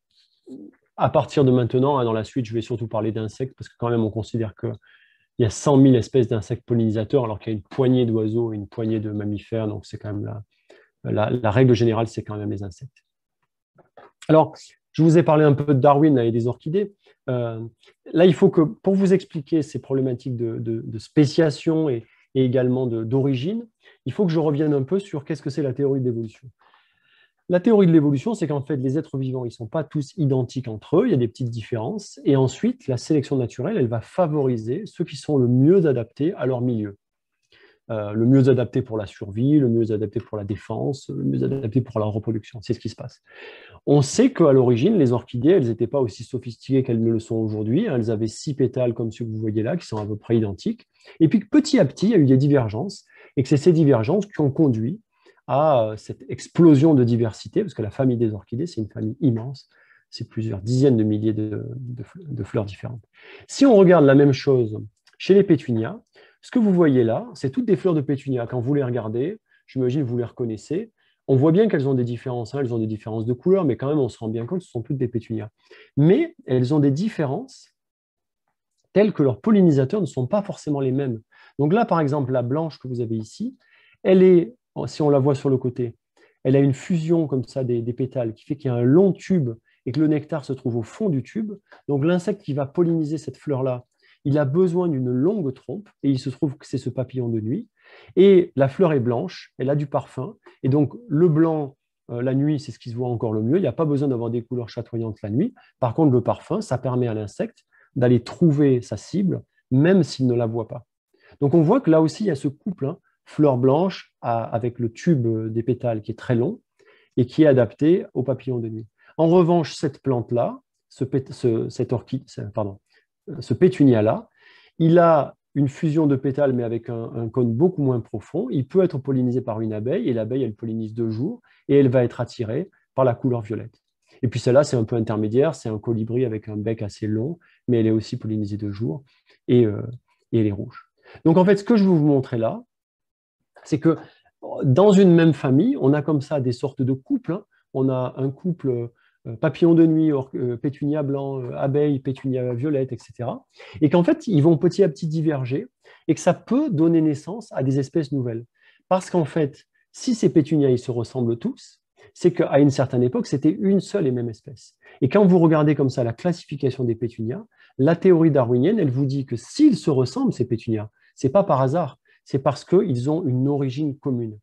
à partir de maintenant, dans la suite, je vais surtout parler d'insectes, parce que quand même, on considère qu'il y a 100 000 espèces d'insectes pollinisateurs, alors qu'il y a une poignée d'oiseaux et une poignée de mammifères, donc c'est quand même la règle générale, c'est quand même les insectes. Alors, je vous ai parlé un peu de Darwin et des orchidées. Là, il faut que, pour vous expliquer ces problématiques de spéciation et également d'origine, il faut que je revienne un peu sur qu'est-ce que c'est la théorie de l'évolution. La théorie de l'évolution, c'est qu'en fait, les êtres vivants, ils ne sont pas tous identiques entre eux, il y a des petites différences, et ensuite, la sélection naturelle, elle va favoriser ceux qui sont le mieux adaptés à leur milieu. le mieux adapté pour la survie, le mieux adapté pour la défense, le mieux adapté pour la reproduction. C'est ce qui se passe. On sait qu'à l'origine, les orchidées, elles n'étaient pas aussi sophistiquées qu'elles ne le sont aujourd'hui. Elles avaient 6 pétales comme ceux que vous voyez là, qui sont à peu près identiques. Et puis petit à petit, il y a eu des divergences, et que c'est ces divergences qui ont conduit à cette explosion de diversité, parce que la famille des orchidées, c'est une famille immense, c'est plusieurs dizaines de milliers de fleurs différentes. Si on regarde la même chose chez les pétunias, ce que vous voyez là, c'est toutes des fleurs de pétunia. Quand vous les regardez, j'imagine que vous les reconnaissez, on voit bien qu'elles ont des différences, elles ont des différences de couleur, mais quand même, on se rend bien compte que ce sont toutes des pétunias. Mais elles ont des différences telles que leurs pollinisateurs ne sont pas forcément les mêmes. Donc là, par exemple, la blanche que vous avez ici, elle est, si on la voit sur le côté, elle a une fusion comme ça des pétales qui fait qu'il y a un long tube et que le nectar se trouve au fond du tube. Donc l'insecte qui va polliniser cette fleur-là, il a besoin d'une longue trompe et il se trouve que c'est ce papillon de nuit. Et la fleur est blanche, elle a du parfum. Et donc le blanc, la nuit, c'est ce qui se voit encore le mieux. Il n'y a pas besoin d'avoir des couleurs chatoyantes la nuit. Par contre, le parfum, ça permet à l'insecte d'aller trouver sa cible, même s'il ne la voit pas. Donc on voit que là aussi, il y a ce couple, hein, fleur blanche avec le tube des pétales qui est très long et qui est adapté au papillon de nuit. En revanche, cette plante-là, ce pétunia-là, il a une fusion de pétales, mais avec un cône beaucoup moins profond. Il peut être pollinisé par une abeille, et l'abeille, elle pollinise 2 jours, et elle va être attirée par la couleur violette. Et puis celle-là, c'est un peu intermédiaire, c'est un colibri avec un bec assez long, mais elle est aussi pollinisée 2 jours, et elle est rouge. Donc en fait, ce que je veux vous montrer là, c'est que dans une même famille, on a comme ça des sortes de couples, hein. On a un couple papillon de nuit, pétunia blanc, abeille, pétunia violette, etc. Et qu'en fait, ils vont petit à petit diverger et que ça peut donner naissance à des espèces nouvelles. Parce qu'en fait, si ces pétunias ils se ressemblent tous, c'est qu'à une certaine époque, c'était une seule et même espèce. Et quand vous regardez comme ça la classification des pétunias, la théorie darwinienne, elle vous dit que s'ils se ressemblent, ces pétunias, ce n'est pas par hasard, c'est parce qu'ils ont une origine commune.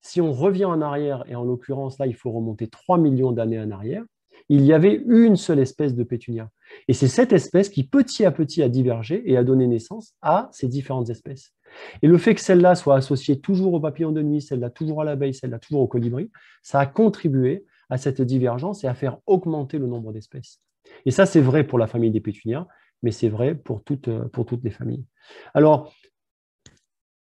Si on revient en arrière, et en l'occurrence là, il faut remonter 3 millions d'années en arrière, il y avait une seule espèce de pétunia. Et c'est cette espèce qui, petit à petit, a divergé et a donné naissance à ces différentes espèces. Et le fait que celle-là soit associée toujours au papillon de nuit, celle-là toujours à l'abeille, celle-là toujours au colibri, ça a contribué à cette divergence et à faire augmenter le nombre d'espèces. Et ça, c'est vrai pour la famille des pétunias, mais c'est vrai pour toutes les familles. Alors,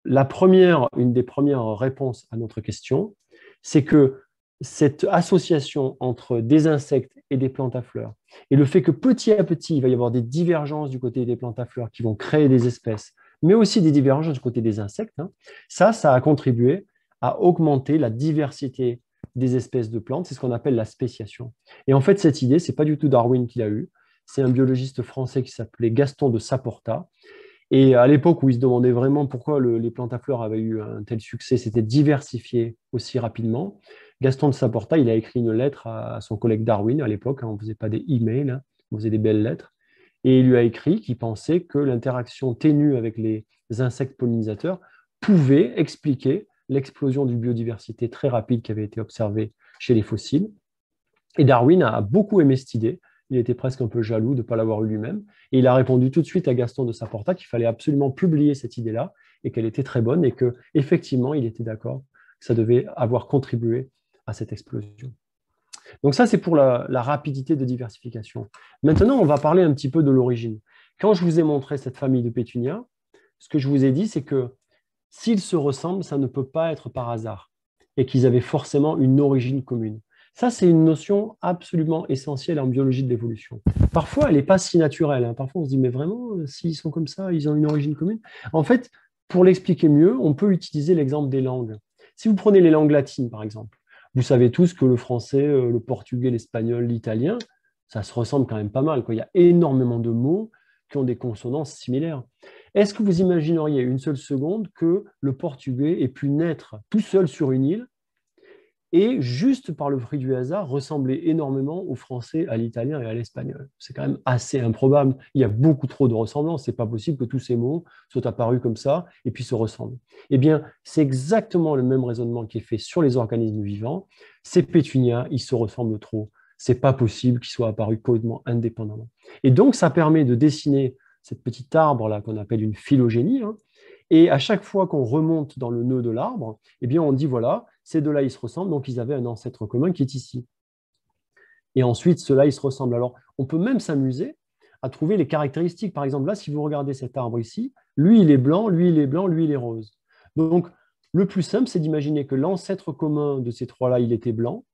une des premières réponses à notre question, c'est que cette association entre des insectes et des plantes à fleurs, et le fait que petit à petit, il va y avoir des divergences du côté des plantes à fleurs qui vont créer des espèces, mais aussi des divergences du côté des insectes, hein, ça a contribué à augmenter la diversité des espèces de plantes. C'est ce qu'on appelle la spéciation. Et en fait, cette idée, ce n'est pas du tout Darwin qui l'a eue, c'est un biologiste français qui s'appelait Gaston de Saporta. Et à l'époque où il se demandait vraiment pourquoi les plantes à fleurs avaient eu un tel succès, c'était diversifié aussi rapidement. Gaston de Saporta, il a écrit une lettre à son collègue Darwin à l'époque, hein, on ne faisait pas des emails, hein, on faisait des belles lettres, et il lui a écrit qu'il pensait que l'interaction ténue avec les insectes pollinisateurs pouvait expliquer l'explosion d'une biodiversité très rapide qui avait été observée chez les fossiles. Et Darwin a beaucoup aimé cette idée. Il était presque un peu jaloux de ne pas l'avoir eu lui-même. Et il a répondu tout de suite à Gaston de Saporta qu'il fallait absolument publier cette idée-là et qu'elle était très bonne et qu'effectivement, il était d'accord que ça devait avoir contribué à cette explosion. Donc ça, c'est pour la rapidité de diversification. Maintenant, on va parler un petit peu de l'origine. Quand je vous ai montré cette famille de pétunias, ce que je vous ai dit, c'est que s'ils se ressemblent, ça ne peut pas être par hasard et qu'ils avaient forcément une origine commune. Ça, c'est une notion absolument essentielle en biologie de l'évolution. Parfois, elle n'est pas si naturelle, hein. Parfois, on se dit, mais vraiment, s'ils sont comme ça, ils ont une origine commune. En fait, pour l'expliquer mieux, on peut utiliser l'exemple des langues. Si vous prenez les langues latines, par exemple, vous savez tous que le français, le portugais, l'espagnol, l'italien, ça se ressemble quand même pas mal, quoi. Il y a énormément de mots qui ont des consonances similaires. Est-ce que vous imagineriez une seule seconde que le portugais ait pu naître tout seul sur une île et, juste par le fruit du hasard, ressembler énormément au français, à l'italien et à l'espagnol? C'est quand même assez improbable. Il y a beaucoup trop de ressemblances. Ce n'est pas possible que tous ces mots soient apparus comme ça et puis se ressemblent. Eh bien, c'est exactement le même raisonnement qui est fait sur les organismes vivants. Ces pétunias, ils se ressemblent trop. Ce n'est pas possible qu'ils soient apparus complètement indépendamment. Et donc, ça permet de dessiner cette petite arbre-là qu'on appelle une phylogénie, hein, Et à chaque fois qu'on remonte dans le nœud de l'arbre, eh bien, on dit, voilà, ces deux-là, ils se ressemblent, donc ils avaient un ancêtre commun qui est ici. Et ensuite, ceux-là, ils se ressemblent. Alors, on peut même s'amuser à trouver les caractéristiques. Par exemple, là, si vous regardez cet arbre ici, lui, il est blanc, lui, il est blanc, lui, il est rose. Donc, le plus simple, c'est d'imaginer que l'ancêtre commun de ces trois-là, il était blanc.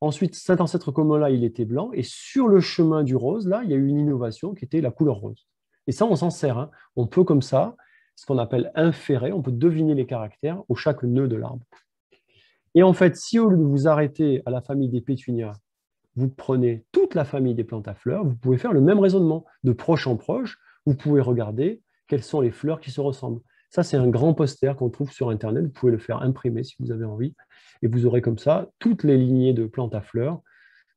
Ensuite, cet ancêtre commun-là, il était blanc. Et sur le chemin du rose, là, il y a eu une innovation qui était la couleur rose. Et ça, on s'en sert, hein. On peut comme ça, ce qu'on appelle inférer, on peut deviner les caractères au chaque nœud de l'arbre. Et en fait, si au lieu de vous arrêter à la famille des pétunias, vous prenez toute la famille des plantes à fleurs, vous pouvez faire le même raisonnement. De proche en proche, vous pouvez regarder quelles sont les fleurs qui se ressemblent. Ça, c'est un grand poster qu'on trouve sur Internet. Vous pouvez le faire imprimer si vous avez envie. Et vous aurez comme ça toutes les lignées de plantes à fleurs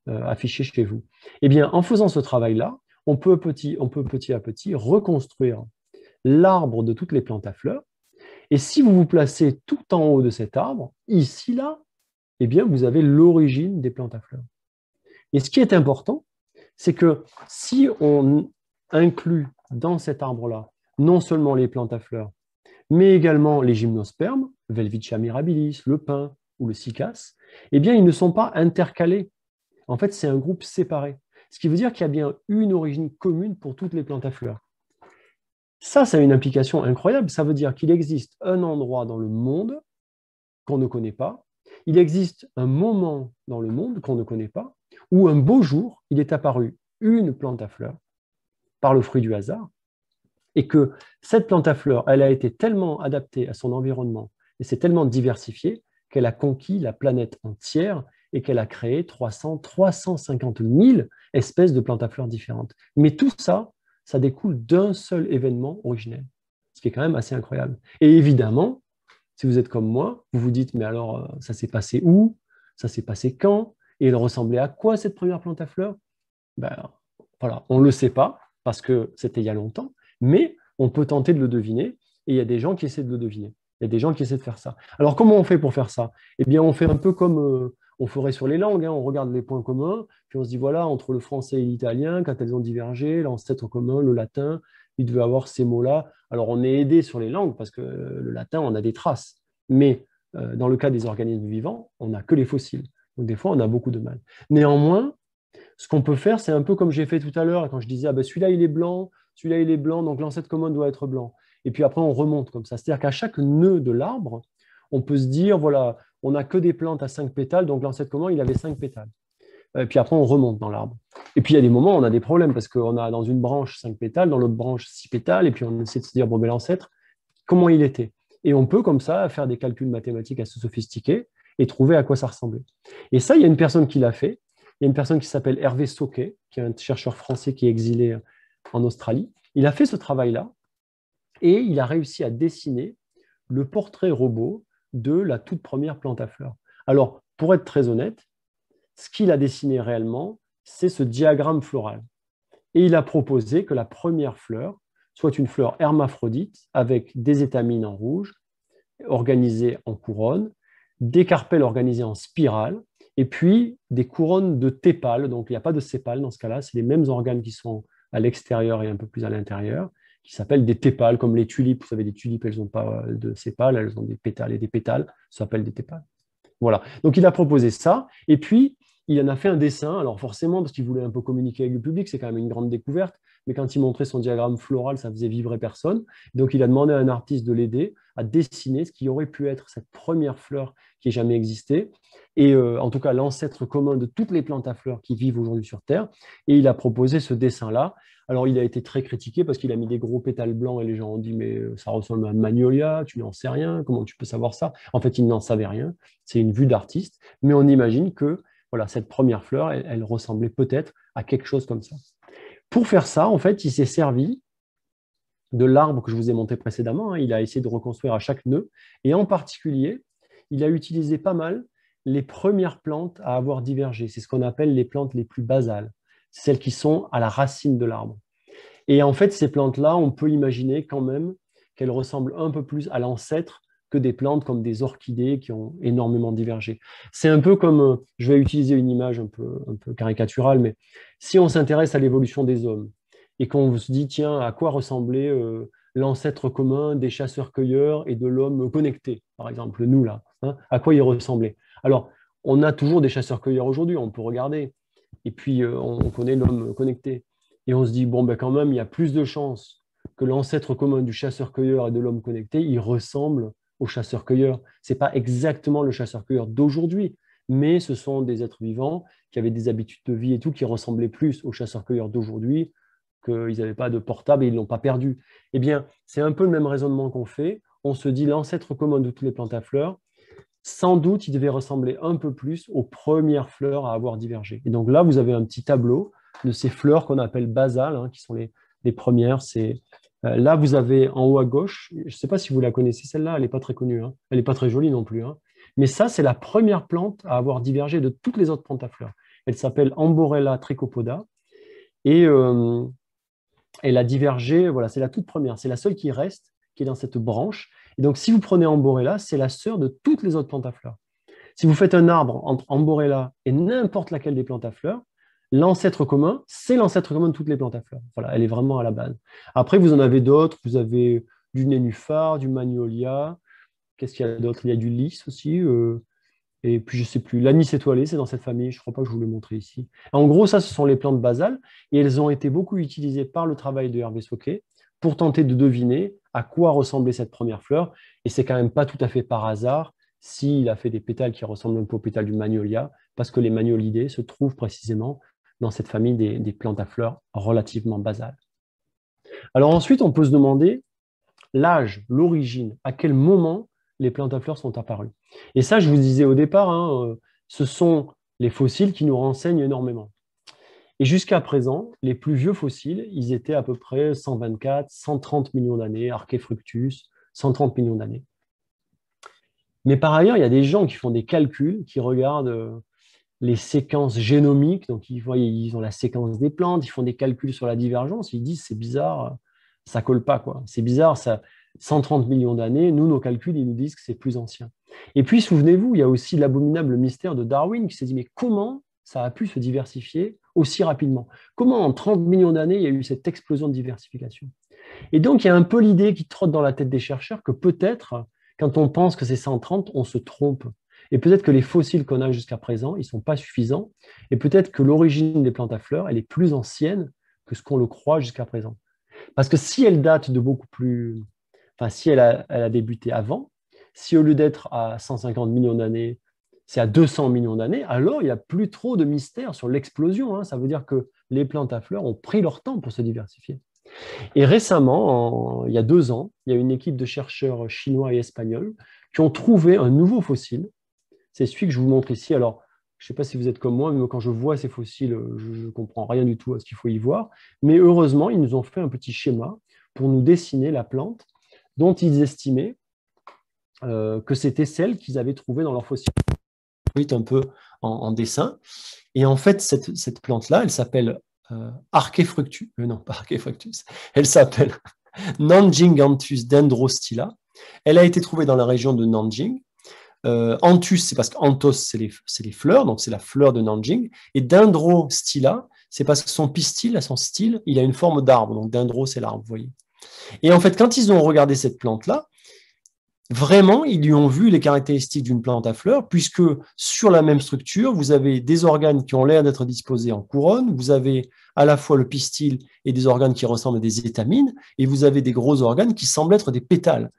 affichées chez vous. Eh bien, en faisant ce travail-là, on peut petit à petit reconstruire l'arbre de toutes les plantes à fleurs. Et si vous vous placez tout en haut de cet arbre, ici, là, eh bien, vous avez l'origine des plantes à fleurs. Et ce qui est important, c'est que si on inclut dans cet arbre-là non seulement les plantes à fleurs, mais également les gymnospermes, Welwitschia mirabilis, le pin ou le cycas, eh bien, ils ne sont pas intercalés. En fait, c'est un groupe séparé. Ce qui veut dire qu'il y a bien une origine commune pour toutes les plantes à fleurs. Ça a une implication incroyable. Ça veut dire qu'il existe un endroit dans le monde qu'on ne connaît pas. Il existe un moment dans le monde qu'on ne connaît pas, où un beau jour, il est apparu une plante à fleurs par le fruit du hasard, et que cette plante à fleurs, elle a été tellement adaptée à son environnement et s'est tellement diversifiée qu'elle a conquis la planète entière et qu'elle a créé 350 000 espèces de plantes à fleurs différentes. Mais tout ça, ça découle d'un seul événement originel, ce qui est quand même assez incroyable. Et évidemment, si vous êtes comme moi, vous vous dites, mais alors, ça s'est passé où? Ça s'est passé quand? Et elle ressemblait à quoi, cette première plante à fleurs? Ben, voilà, on ne le sait pas, parce que c'était il y a longtemps, mais on peut tenter de le deviner, et il y a des gens qui essaient de le deviner. Il y a des gens qui essaient de faire ça. Alors, comment on fait pour faire ça? Eh bien, on fait un peu comme on ferait sur les langues, hein. On regarde les points communs, puis on se dit, voilà, entre le français et l'italien, quand elles ont divergé, l'ancêtre commun, le latin, il devait avoir ces mots-là. Alors, on est aidé sur les langues, parce que le latin, on a des traces. Mais dans le cas des organismes vivants, on n'a que les fossiles. Donc, des fois, on a beaucoup de mal. Néanmoins, ce qu'on peut faire, c'est un peu comme j'ai fait tout à l'heure, quand je disais, ah ben, celui-là, il est blanc, celui-là, il est blanc, donc l'ancêtre commun doit être blanc. Et puis après, on remonte comme ça. C'est-à-dire qu'à chaque nœud de l'arbre, on peut se dire, voilà, on n'a que des plantes à 5 pétales, donc l'ancêtre commun, il avait 5 pétales. Et puis après, on remonte dans l'arbre. Et puis, il y a des moments où on a des problèmes, parce qu'on a dans une branche 5 pétales, dans l'autre branche 6 pétales, et puis on essaie de se dire, bon, ben, l'ancêtre, comment il était? Et on peut, comme ça, faire des calculs mathématiques assez sophistiqués et trouver à quoi ça ressemblait. Et ça, il y a une personne qui l'a fait. Il y a une personne qui s'appelle Hervé Sauquet, qui est un chercheur français qui est exilé en Australie. Il a fait ce travail-là et il a réussi à dessiner le portrait robot de la toute première plante à fleurs. Alors, pour être très honnête, ce qu'il a dessiné réellement, c'est ce diagramme floral. Et il a proposé que la première fleur soit une fleur hermaphrodite avec des étamines en rouge, organisées en couronne, des carpelles organisées en spirale, et puis des couronnes de tépales. Donc, il n'y a pas de sépales dans ce cas-là, c'est les mêmes organes qui sont à l'extérieur et un peu plus à l'intérieur, qui s'appellent des tépales, comme les tulipes. Vous savez, les tulipes, elles n'ont pas de sépales, elles ont des pétales et des pétales, ça s'appelle des tépales. Voilà. Donc, il a proposé ça, et puis il en a fait un dessin. Alors, forcément, parce qu'il voulait un peu communiquer avec le public, c'est quand même une grande découverte, mais quand il montrait son diagramme floral, ça faisait vibrer personne. Donc, il a demandé à un artiste de l'aider à dessiner ce qui aurait pu être cette première fleur qui ait jamais existé, et en tout cas l'ancêtre commun de toutes les plantes à fleurs qui vivent aujourd'hui sur Terre. Et il a proposé ce dessin-là. Alors, il a été très critiqué parce qu'il a mis des gros pétales blancs et les gens ont dit, mais ça ressemble à un magnolia, tu n'en sais rien, comment tu peux savoir ça? En fait, il n'en savait rien, c'est une vue d'artiste, mais on imagine que voilà, cette première fleur, elle ressemblait peut-être à quelque chose comme ça. Pour faire ça, en fait, il s'est servi de l'arbre que je vous ai montré précédemment, hein. Il a essayé de reconstruire à chaque nœud, et en particulier, il a utilisé pas mal les premières plantes à avoir divergé. C'est ce qu'on appelle les plantes les plus basales, celles qui sont à la racine de l'arbre. Et en fait, ces plantes-là, on peut imaginer quand même qu'elles ressemblent un peu plus à l'ancêtre que des plantes comme des orchidées qui ont énormément divergé. C'est un peu comme, je vais utiliser une image un peu caricaturale, mais si on s'intéresse à l'évolution des hommes et qu'on se dit, tiens, à quoi ressemblait l'ancêtre commun des chasseurs-cueilleurs et de l'homme connecté, par exemple, nous là, hein, à quoi il ressemblait. Alors, on a toujours des chasseurs-cueilleurs aujourd'hui, on peut regarder, et puis on connaît l'homme connecté. Et on se dit, bon, ben quand même, il y a plus de chances que l'ancêtre commun du chasseur-cueilleur et de l'homme connecté, il ressemble au chasseur-cueilleur. Ce n'est pas exactement le chasseur-cueilleur d'aujourd'hui, mais ce sont des êtres vivants qui avaient des habitudes de vie et tout qui ressemblaient plus aux chasseurs-cueilleurs d'aujourd'hui, qu'ils n'avaient pas de portable et ils ne l'ont pas perdu. Eh bien, c'est un peu le même raisonnement qu'on fait. On se dit l'ancêtre commun de toutes les plantes à fleurs, sans doute, il devait ressembler un peu plus aux premières fleurs à avoir divergé. Et donc là, vous avez un petit tableau de ces fleurs qu'on appelle basales, hein, qui sont les premières. Là, vous avez en haut à gauche, je ne sais pas si vous la connaissez, celle-là, elle n'est pas très connue, hein. Elle n'est pas très jolie non plus, hein. Mais ça, c'est la première plante à avoir divergé de toutes les autres plantes à fleurs. Elle s'appelle Amborella trichopoda et elle a divergé, voilà, c'est la toute première, c'est la seule qui reste, qui est dans cette branche. Et donc, si vous prenez Amborella, c'est la sœur de toutes les autres plantes à fleurs. Si vous faites un arbre entre Amborella et n'importe laquelle des plantes à fleurs, l'ancêtre commun, c'est l'ancêtre commun de toutes les plantes à fleurs. Voilà, elle est vraiment à la base. Après, vous en avez d'autres. Vous avez du nénuphar, du magnolia. Qu'est-ce qu'il y a d'autre? Il y a du lys aussi. Et puis, je ne sais plus. L'anis étoilé, c'est dans cette famille. Je ne crois pas que je vous l'ai montré ici. En gros, ça, ce sont les plantes basales. Et elles ont été beaucoup utilisées par le travail de Hervé Sauquet pour tenter de deviner à quoi ressemblait cette première fleur. Et c'est quand même pas tout à fait par hasard s'il a fait des pétales qui ressemblent un peu aux pétales du magnolia, parce que les magnolidés se trouvent précisément dans cette famille des plantes à fleurs relativement basales. Alors ensuite, on peut se demander l'âge, l'origine, à quel moment les plantes à fleurs sont apparues. Et ça, je vous disais au départ, hein, ce sont les fossiles qui nous renseignent énormément. Et jusqu'à présent, les plus vieux fossiles, ils étaient à peu près 124, 130 millions d'années, Archefructus, 130 millions d'années. Mais par ailleurs, il y a des gens qui font des calculs, qui regardent les séquences génomiques, donc ils ont la séquence des plantes, ils font des calculs sur la divergence, ils disent c'est bizarre, ça colle pas, quoi. C'est bizarre, ça, 130 millions d'années, nous, nos calculs, ils nous disent que c'est plus ancien. Et puis, souvenez-vous, il y a aussi l'abominable mystère de Darwin qui s'est dit, mais comment ça a pu se diversifier aussi rapidement? Comment en 30 millions d'années, il y a eu cette explosion de diversification? Et donc, il y a un peu l'idée qui trotte dans la tête des chercheurs que peut-être, quand on pense que c'est 130, on se trompe. Et peut-être que les fossiles qu'on a jusqu'à présent, ils ne sont pas suffisants. Et peut-être que l'origine des plantes à fleurs, elle est plus ancienne que ce qu'on le croit jusqu'à présent. Parce que si elle date de beaucoup plus... Enfin, si elle a débuté avant, si au lieu d'être à 150 millions d'années, c'est à 200 millions d'années, alors il n'y a plus trop de mystère sur l'explosion, hein. Ça veut dire que les plantes à fleurs ont pris leur temps pour se diversifier. Et récemment, il y a 2 ans, il y a une équipe de chercheurs chinois et espagnols qui ont trouvé un nouveau fossile. C'est celui que je vous montre ici. Alors, je ne sais pas si vous êtes comme moi, mais quand je vois ces fossiles, je ne comprends rien du tout à ce qu'il faut y voir. Mais heureusement, ils nous ont fait un petit schéma pour nous dessiner la plante dont ils estimaient que c'était celle qu'ils avaient trouvée dans leur fossile. Un peu en dessin. Et en fait, cette plante-là, elle s'appelle Archefructus. Non, pas Archefructus. Elle s'appelle Nanjinganthus dendrostyla. Elle a été trouvée dans la région de Nanjing. Anthus, c'est parce qu'anthos, c'est les fleurs, donc c'est la fleur de Nanjing. Et dendrostyla, c'est parce que son pistil, son style, il a une forme d'arbre. Donc dendro, c'est l'arbre, vous voyez. Et en fait, quand ils ont regardé cette plante-là, vraiment, ils lui ont vu les caractéristiques d'une plante à fleurs, puisque sur la même structure, vous avez des organes qui ont l'air d'être disposés en couronne, vous avez à la fois le pistil et des organes qui ressemblent à des étamines, et vous avez des gros organes qui semblent être des pétales.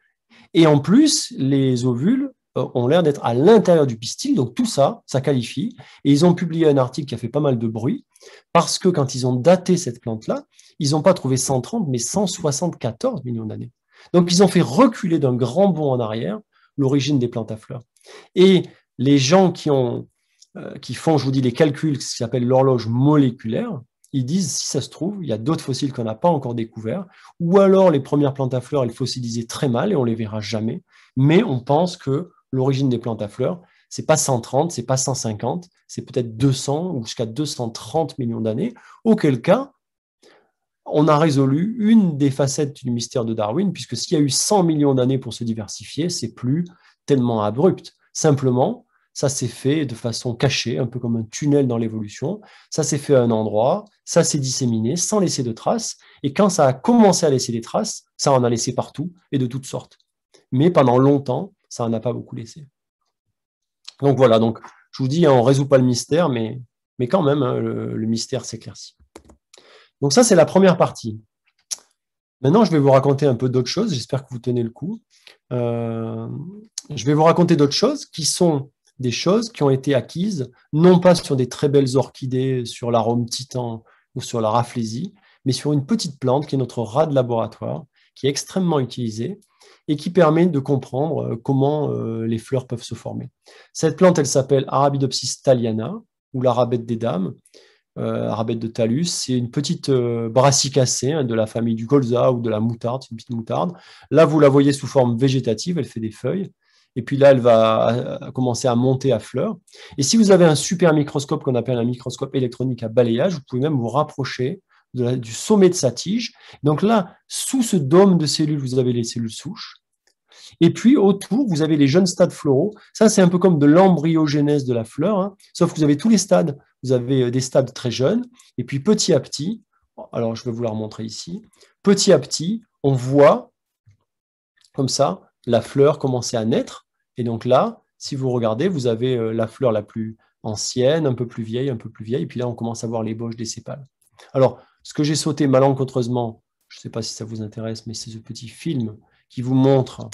Et en plus, les ovules ont l'air d'être à l'intérieur du pistil, donc tout ça, ça qualifie. Et ils ont publié un article qui a fait pas mal de bruit, parce que quand ils ont daté cette plante-là, ils n'ont pas trouvé 130, mais 174 millions d'années. Donc, ils ont fait reculer d'un grand bond en arrière l'origine des plantes à fleurs. Et les gens qui font, je vous dis, les calculs, ce qui s'appelle l'horloge moléculaire, ils disent, si ça se trouve, il y a d'autres fossiles qu'on n'a pas encore découverts, ou alors les premières plantes à fleurs, elles fossilisaient très mal et on ne les verra jamais, mais on pense que l'origine des plantes à fleurs, c'est pas 130, c'est pas 150, c'est peut-être 200 ou jusqu'à 230 millions d'années, auquel cas, on a résolu une des facettes du mystère de Darwin, puisque s'il y a eu 100 millions d'années pour se diversifier, c'est plus tellement abrupt. Simplement, ça s'est fait de façon cachée, un peu comme un tunnel dans l'évolution. Ça s'est fait à un endroit, ça s'est disséminé sans laisser de traces. Et quand ça a commencé à laisser des traces, ça en a laissé partout et de toutes sortes. Mais pendant longtemps, ça n'en a pas beaucoup laissé. Donc voilà, donc, je vous dis, on ne résout pas le mystère, mais quand même, hein, le mystère s'éclaircit. Donc ça, c'est la première partie. Maintenant, je vais vous raconter un peu d'autres choses. J'espère que vous tenez le coup. Je vais vous raconter d'autres choses qui sont des choses qui ont été acquises, non pas sur des très belles orchidées, sur l'arôme titan ou sur la rafflésie, mais sur une petite plante qui est notre rat de laboratoire, qui est extrêmement utilisée et qui permet de comprendre comment les fleurs peuvent se former. Cette plante, elle s'appelle Arabidopsis thaliana, ou l'arabette des dames. Arabette de Thalus, c'est une petite brassicacée, hein, de la famille du colza ou de la moutarde, c'est une petite moutarde. Là, vous la voyez sous forme végétative, elle fait des feuilles. Et puis là, elle va commencer à monter à fleurs. Et si vous avez un super microscope qu'on appelle un microscope électronique à balayage, vous pouvez même vous rapprocher du sommet de sa tige. Donc là, sous ce dôme de cellules, vous avez les cellules souches. Et puis autour, vous avez les jeunes stades floraux. Ça, c'est un peu comme de l'embryogénèse de la fleur, hein, sauf que vous avez tous les stades. Vous avez des stades très jeunes, et puis petit à petit, alors je vais vous la remontrer ici, petit à petit, on voit comme ça la fleur commencer à naître. Et donc là, si vous regardez, vous avez la fleur la plus ancienne, un peu plus vieille, et puis là, on commence à voir l'ébauche des sépales. Alors, ce que j'ai sauté malencontreusement, je ne sais pas si ça vous intéresse, mais c'est ce petit film qui vous montre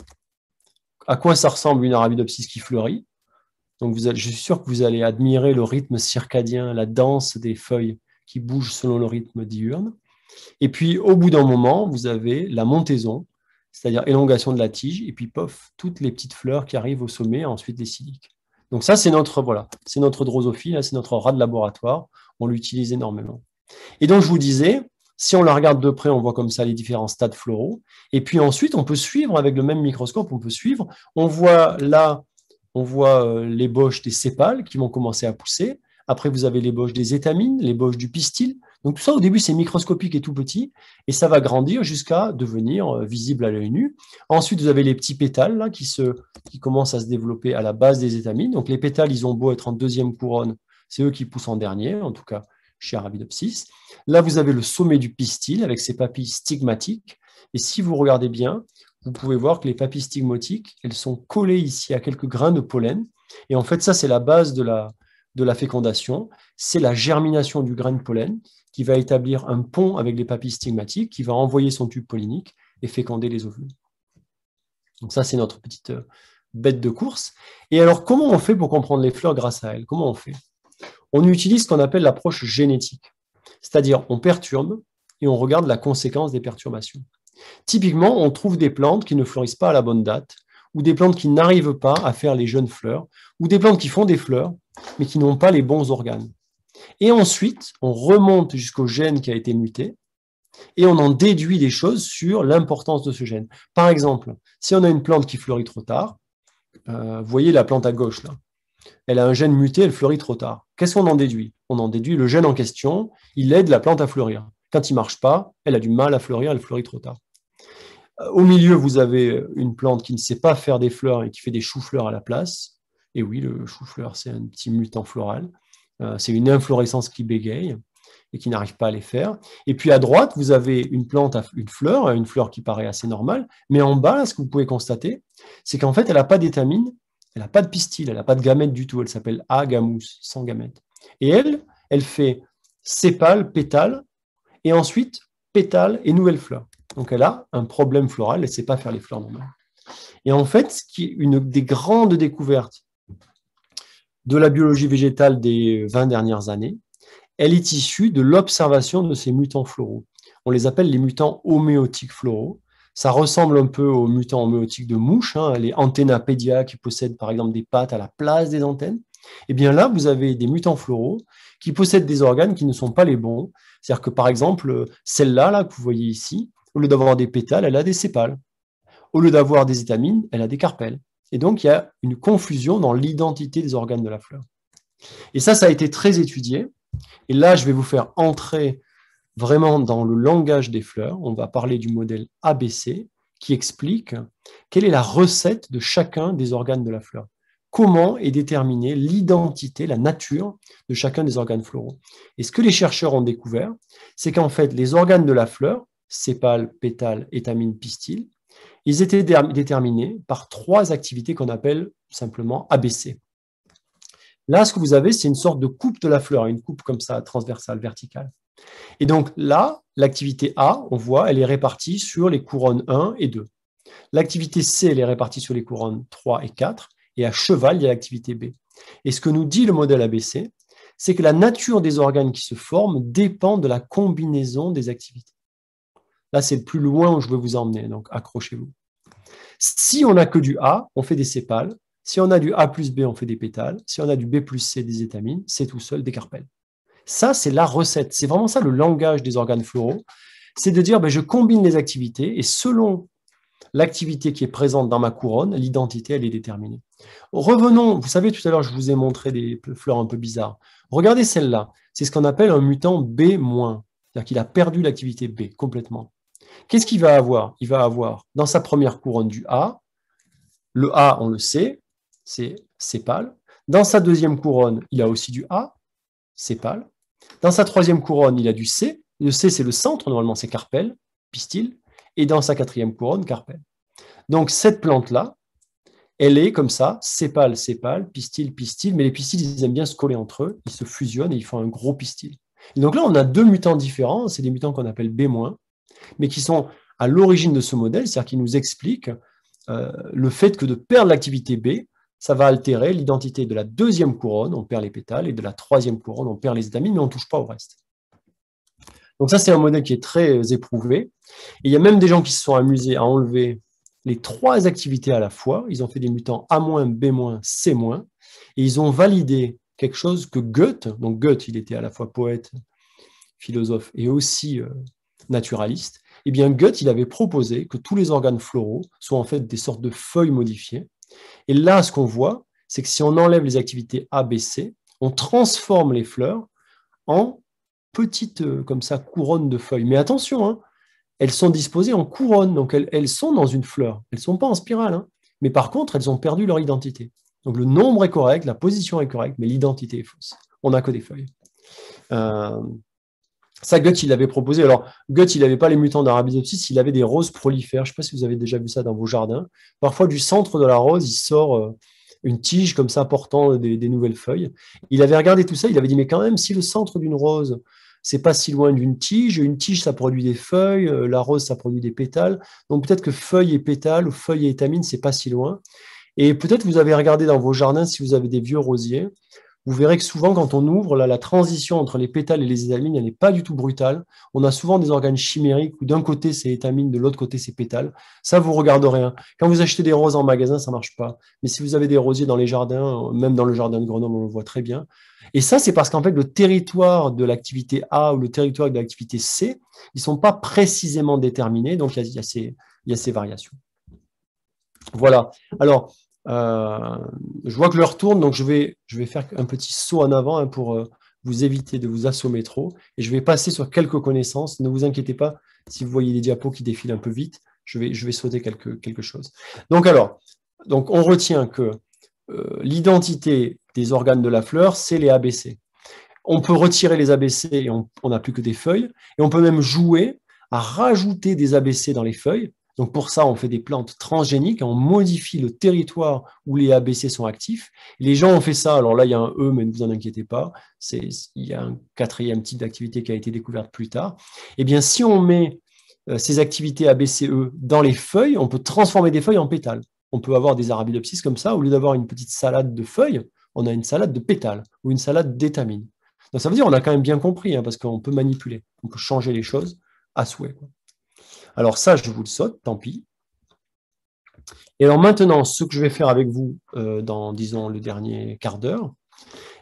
à quoi ça ressemble une arabidopsis qui fleurit. Donc je suis sûr que vous allez admirer le rythme circadien, la danse des feuilles qui bougent selon le rythme diurne. Et puis au bout d'un moment, vous avez la montaison, c'est-à-dire élongation de la tige, et puis pof, toutes les petites fleurs qui arrivent au sommet, ensuite les siliques. Donc ça, c'est notre, voilà, c'est notre drosophile, c'est notre rat de laboratoire, on l'utilise énormément. Et donc je vous disais, si on la regarde de près, on voit comme ça les différents stades floraux. Et puis ensuite, on peut suivre avec le même microscope, on peut suivre. On voit là, on voit l'ébauche des sépales qui vont commencer à pousser. Après, vous avez l'ébauche des étamines, l'ébauche du pistil. Donc tout ça, au début, c'est microscopique et tout petit, et ça va grandir jusqu'à devenir visible à l'œil nu. Ensuite, vous avez les petits pétales là, qui commencent à se développer à la base des étamines. Donc les pétales, ils ont beau être en deuxième couronne, c'est eux qui poussent en dernier, en tout cas chez Arabidopsis. Là, vous avez le sommet du pistil avec ses papilles stigmatiques. Et si vous regardez bien, vous pouvez voir que les papilles stigmatiques, elles sont collées ici à quelques grains de pollen. Et en fait, ça, c'est la base de la fécondation. C'est la germination du grain de pollen qui va établir un pont avec les papilles stigmatiques, qui va envoyer son tube pollinique et féconder les ovules. Donc ça, c'est notre petite bête de course. Et alors, comment on fait pour comprendre les fleurs grâce à elles? Comment on fait? On utilise ce qu'on appelle l'approche génétique. C'est-à-dire, on perturbe et on regarde la conséquence des perturbations. Typiquement, on trouve des plantes qui ne fleurissent pas à la bonne date, ou des plantes qui n'arrivent pas à faire les jeunes fleurs, ou des plantes qui font des fleurs, mais qui n'ont pas les bons organes. Et ensuite, on remonte jusqu'au gène qui a été muté, et on en déduit des choses sur l'importance de ce gène. Par exemple, si on a une plante qui fleurit trop tard, vous voyez la plante à gauche là, elle a un gène muté, elle fleurit trop tard. Qu'est-ce qu'on en déduit? On en déduit le gène en question, il aide la plante à fleurir. Quand il ne marche pas, elle a du mal à fleurir, elle fleurit trop tard. Au milieu, vous avez une plante qui ne sait pas faire des fleurs et qui fait des choux-fleurs à la place. Et oui, le chou-fleur, c'est un petit mutant floral. C'est une inflorescence qui bégaye et qui n'arrive pas à les faire. Et puis à droite, vous avez une plante, une fleur qui paraît assez normale. Mais en bas, là, ce que vous pouvez constater, c'est qu'en fait, elle n'a pas d'étamine, elle n'a pas de pistil, elle n'a pas de gamètes du tout. Elle s'appelle agamus, sans gamètes. Et elle fait sépale, pétale, et ensuite pétale et nouvelle fleur. Donc elle a un problème floral, elle ne sait pas faire les fleurs normales. Et en fait, ce qui est une des grandes découvertes de la biologie végétale des 20 dernières années, elle est issue de l'observation de ces mutants floraux. On les appelle les mutants homéotiques floraux. Ça ressemble un peu aux mutants homéotiques de mouches, hein, les Antennapédia qui possèdent par exemple des pattes à la place des antennes. Et bien là, vous avez des mutants floraux qui possèdent des organes qui ne sont pas les bons. C'est-à-dire que par exemple, celle-là là, que vous voyez ici, au lieu d'avoir des pétales, elle a des sépales. Au lieu d'avoir des étamines, elle a des carpelles. Et donc, il y a une confusion dans l'identité des organes de la fleur. Et ça a été très étudié. Et là, je vais vous faire entrer vraiment dans le langage des fleurs. On va parler du modèle ABC qui explique quelle est la recette de chacun des organes de la fleur. comment est déterminée l'identité, la nature de chacun des organes floraux. Et ce que les chercheurs ont découvert, c'est qu'en fait, les organes de la fleur, sépales, pétales, étamines, pistils, ils étaient déterminés par 3 activités qu'on appelle simplement ABC. Là, ce que vous avez, c'est une sorte de coupe de la fleur, une coupe comme ça, transversale, verticale. Et donc là, l'activité A, on voit, elle est répartie sur les couronnes 1 et 2. L'activité C, elle est répartie sur les couronnes 3 et 4. Et à cheval, il y a l'activité B. Et ce que nous dit le modèle ABC, c'est que la nature des organes qui se forment dépend de la combinaison des activités. Là, c'est le plus loin où je veux vous emmener, donc accrochez-vous. Si on n'a que du A, on fait des sépales. Si on a du A plus B, on fait des pétales. Si on a du B plus C, des étamines. C'est tout seul, des carpelles. Ça, c'est la recette. C'est vraiment ça le langage des organes floraux. C'est de dire, je combine les activités et selon l'activité qui est présente dans ma couronne, l'identité, elle est déterminée. Revenons, vous savez, tout à l'heure, je vous ai montré des fleurs un peu bizarres. Regardez celle-là. C'est ce qu'on appelle un mutant B-. C'est-à-dire qu'il a perdu l'activité B complètement. Qu'est-ce qu'il va avoir? Il va avoir dans sa première couronne du A. Le A, on le sait, c'est sépale. Dans sa deuxième couronne, il a aussi du A, sépale. Dans sa troisième couronne, il a du C. Le C, c'est le centre, normalement, c'est carpelle, pistil. Et dans sa quatrième couronne, carpelle. Donc, cette plante-là, elle est comme ça, sépale, sépale, pistil, pistil. Mais les pistils, ils aiment bien se coller entre eux. Ils se fusionnent et ils font un gros pistil. Et donc là, on a 2 mutants différents. C'est des mutants qu'on appelle B-, mais qui sont à l'origine de ce modèle, c'est-à-dire qui nous expliquent le fait que de perdre l'activité B, ça va altérer l'identité de la deuxième couronne, on perd les pétales, et de la troisième couronne, on perd les étamines, mais on ne touche pas au reste. Donc ça, c'est un modèle qui est très éprouvé. Et il y a même des gens qui se sont amusés à enlever les 3 activités à la fois. Ils ont fait des mutants A-, B-, C-, et ils ont validé quelque chose que Goethe, donc Goethe, il était à la fois poète, philosophe et aussi naturaliste, eh bien Goethe, il avait proposé que tous les organes floraux soient en fait des sortes de feuilles modifiées. Et là, ce qu'on voit, c'est que si on enlève les activités A, B, C, on transforme les fleurs en petites, comme ça, couronnes de feuilles. Mais attention, hein, elles sont disposées en couronne, donc elles sont dans une fleur. Elles ne sont pas en spirale, hein, mais par contre, elles ont perdu leur identité. Donc le nombre est correct, la position est correcte, mais l'identité est fausse. On n'a que des feuilles. Ça, Goethe, il l'avait proposé. Alors, Goethe, il n'avait pas les mutants d'Arabidopsis, il avait des roses prolifères. Je ne sais pas si vous avez déjà vu ça dans vos jardins. Parfois, du centre de la rose, il sort une tige comme ça, portant des nouvelles feuilles. Il avait regardé tout ça, il avait dit, mais quand même, si le centre d'une rose, c'est pas si loin d'une tige, une tige, ça produit des feuilles, la rose, ça produit des pétales. Donc, peut-être que feuilles et pétales, ou feuilles et étamines, c'est pas si loin. Et peut-être vous avez regardé dans vos jardins, si vous avez des vieux rosiers, vous verrez que souvent, quand on ouvre, là, la transition entre les pétales et les étamines, elle n'est pas du tout brutale. On a souvent des organes chimériques où d'un côté, c'est étamines, de l'autre côté, c'est pétales. Ça, vous regarderez. Hein. Quand vous achetez des roses en magasin, ça ne marche pas. Mais si vous avez des rosiers dans les jardins, même dans le jardin de Grenoble, on le voit très bien. Et ça, c'est parce qu'en fait, le territoire de l'activité A ou le territoire de l'activité C, ils ne sont pas précisément déterminés. Donc, il y a ces variations. Voilà. Alors, je vois que l'heure tourne, donc je vais faire un petit saut en avant pour vous éviter de vous assommer trop. Et je vais passer sur quelques connaissances. Ne vous inquiétez pas, si vous voyez les diapos qui défilent un peu vite, je vais sauter quelque chose. Donc on retient que l'identité des organes de la fleur, c'est les ABC. On peut retirer les ABC et on n'a plus que des feuilles. Et on peut même jouer à rajouter des ABC dans les feuilles. Donc pour ça, on fait des plantes transgéniques, on modifie le territoire où les ABC sont actifs. Les gens ont fait ça, alors là il y a un E, mais ne vous en inquiétez pas, il y a un 4e type d'activité qui a été découverte plus tard. Eh bien si on met ces activités ABCE dans les feuilles, on peut transformer des feuilles en pétales. On peut avoir des arabidopsis comme ça, au lieu d'avoir une petite salade de feuilles, on a une salade de pétales ou une salade d'étamines. Donc ça veut dire qu'on a quand même bien compris, hein, parce qu'on peut manipuler, on peut changer les choses à souhait. Alors ça, je vous le saute, tant pis. Et alors maintenant, ce que je vais faire avec vous dans, disons, le dernier quart d'heure,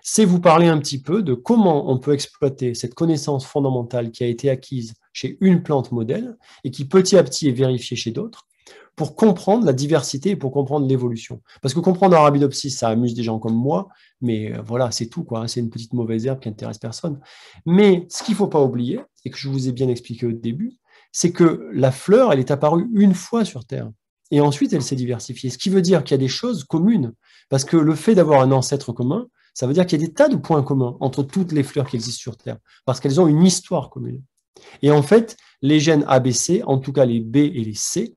c'est vous parler un petit peu de comment on peut exploiter cette connaissance fondamentale qui a été acquise chez une plante modèle et qui petit à petit est vérifiée chez d'autres pour comprendre la diversité et pour comprendre l'évolution. Parce que comprendre Arabidopsis, ça amuse des gens comme moi, mais voilà, c'est tout, quoi. C'est une petite mauvaise herbe qui n'intéresse personne. Mais ce qu'il ne faut pas oublier, et que je vous ai bien expliqué au début, c'est que la fleur, elle est apparue une fois sur Terre. Et ensuite, elle s'est diversifiée. Ce qui veut dire qu'il y a des choses communes. Parce que le fait d'avoir un ancêtre commun, ça veut dire qu'il y a des tas de points communs entre toutes les fleurs qui existent sur Terre, parce qu'elles ont une histoire commune. Et en fait, les gènes ABC, en tout cas les B et les C,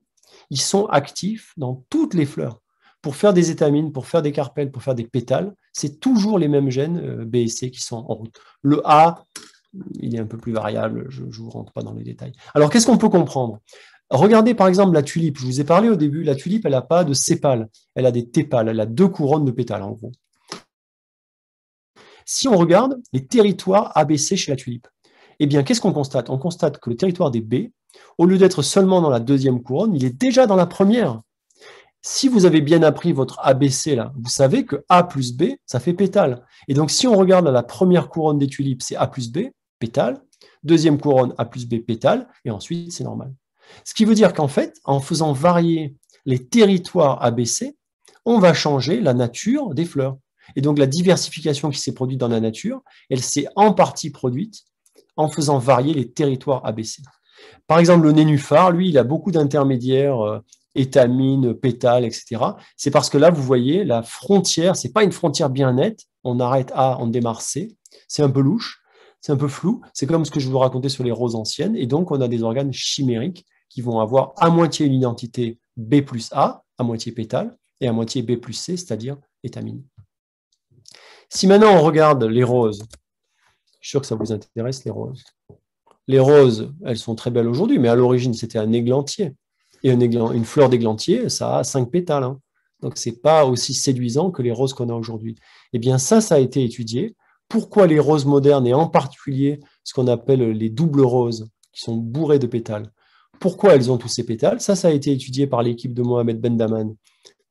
ils sont actifs dans toutes les fleurs. Pour faire des étamines, pour faire des carpelles, pour faire des pétales, c'est toujours les mêmes gènes B et C qui sont en route. Le A, il est un peu plus variable, je ne vous rentre pas dans les détails. Alors, qu'est-ce qu'on peut comprendre? Regardez par exemple la tulipe. Je vous ai parlé au début, la tulipe, elle n'a pas de sépales, elle a des tépales, elle a 2 couronnes de pétales en gros. Si on regarde les territoires ABC chez la tulipe, eh bien, qu'est-ce qu'on constate? On constate que le territoire des B, au lieu d'être seulement dans la 2e couronne, il est déjà dans la 1re. Si vous avez bien appris votre ABC, là, vous savez que A plus B, ça fait pétale. Et donc, si on regarde la 1re couronne des tulipes, c'est A plus B, pétale. 2e couronne, A plus B, pétale. Et ensuite, c'est normal. Ce qui veut dire qu'en fait, en faisant varier les territoires ABC, on va changer la nature des fleurs. Et donc, la diversification qui s'est produite dans la nature, elle s'est en partie produite en faisant varier les territoires ABC. Par exemple, le nénuphar, lui, il a beaucoup d'intermédiaires, étamines, pétales, etc. C'est parce que là, vous voyez, la frontière, c'est pas une frontière bien nette, on arrête A, on démarre C, c'est un peu louche, c'est un peu flou, c'est comme ce que je vous racontais sur les roses anciennes, et donc on a des organes chimériques qui vont avoir à moitié une identité B plus A, à moitié pétale, et à moitié B plus C, c'est-à-dire étamine. Si maintenant on regarde les roses, je suis sûr que ça vous intéresse, les roses. Les roses, elles sont très belles aujourd'hui, mais à l'origine, c'était un églantier. Et une fleur d'églantier, ça a 5 pétales. Hein. Donc, ce n'est pas aussi séduisant que les roses qu'on a aujourd'hui. Eh bien, ça a été étudié. Pourquoi les roses modernes, et en particulier ce qu'on appelle les doubles roses, qui sont bourrées de pétales, pourquoi elles ont tous ces pétales? Ça a été étudié par l'équipe de Mohamed Bendaman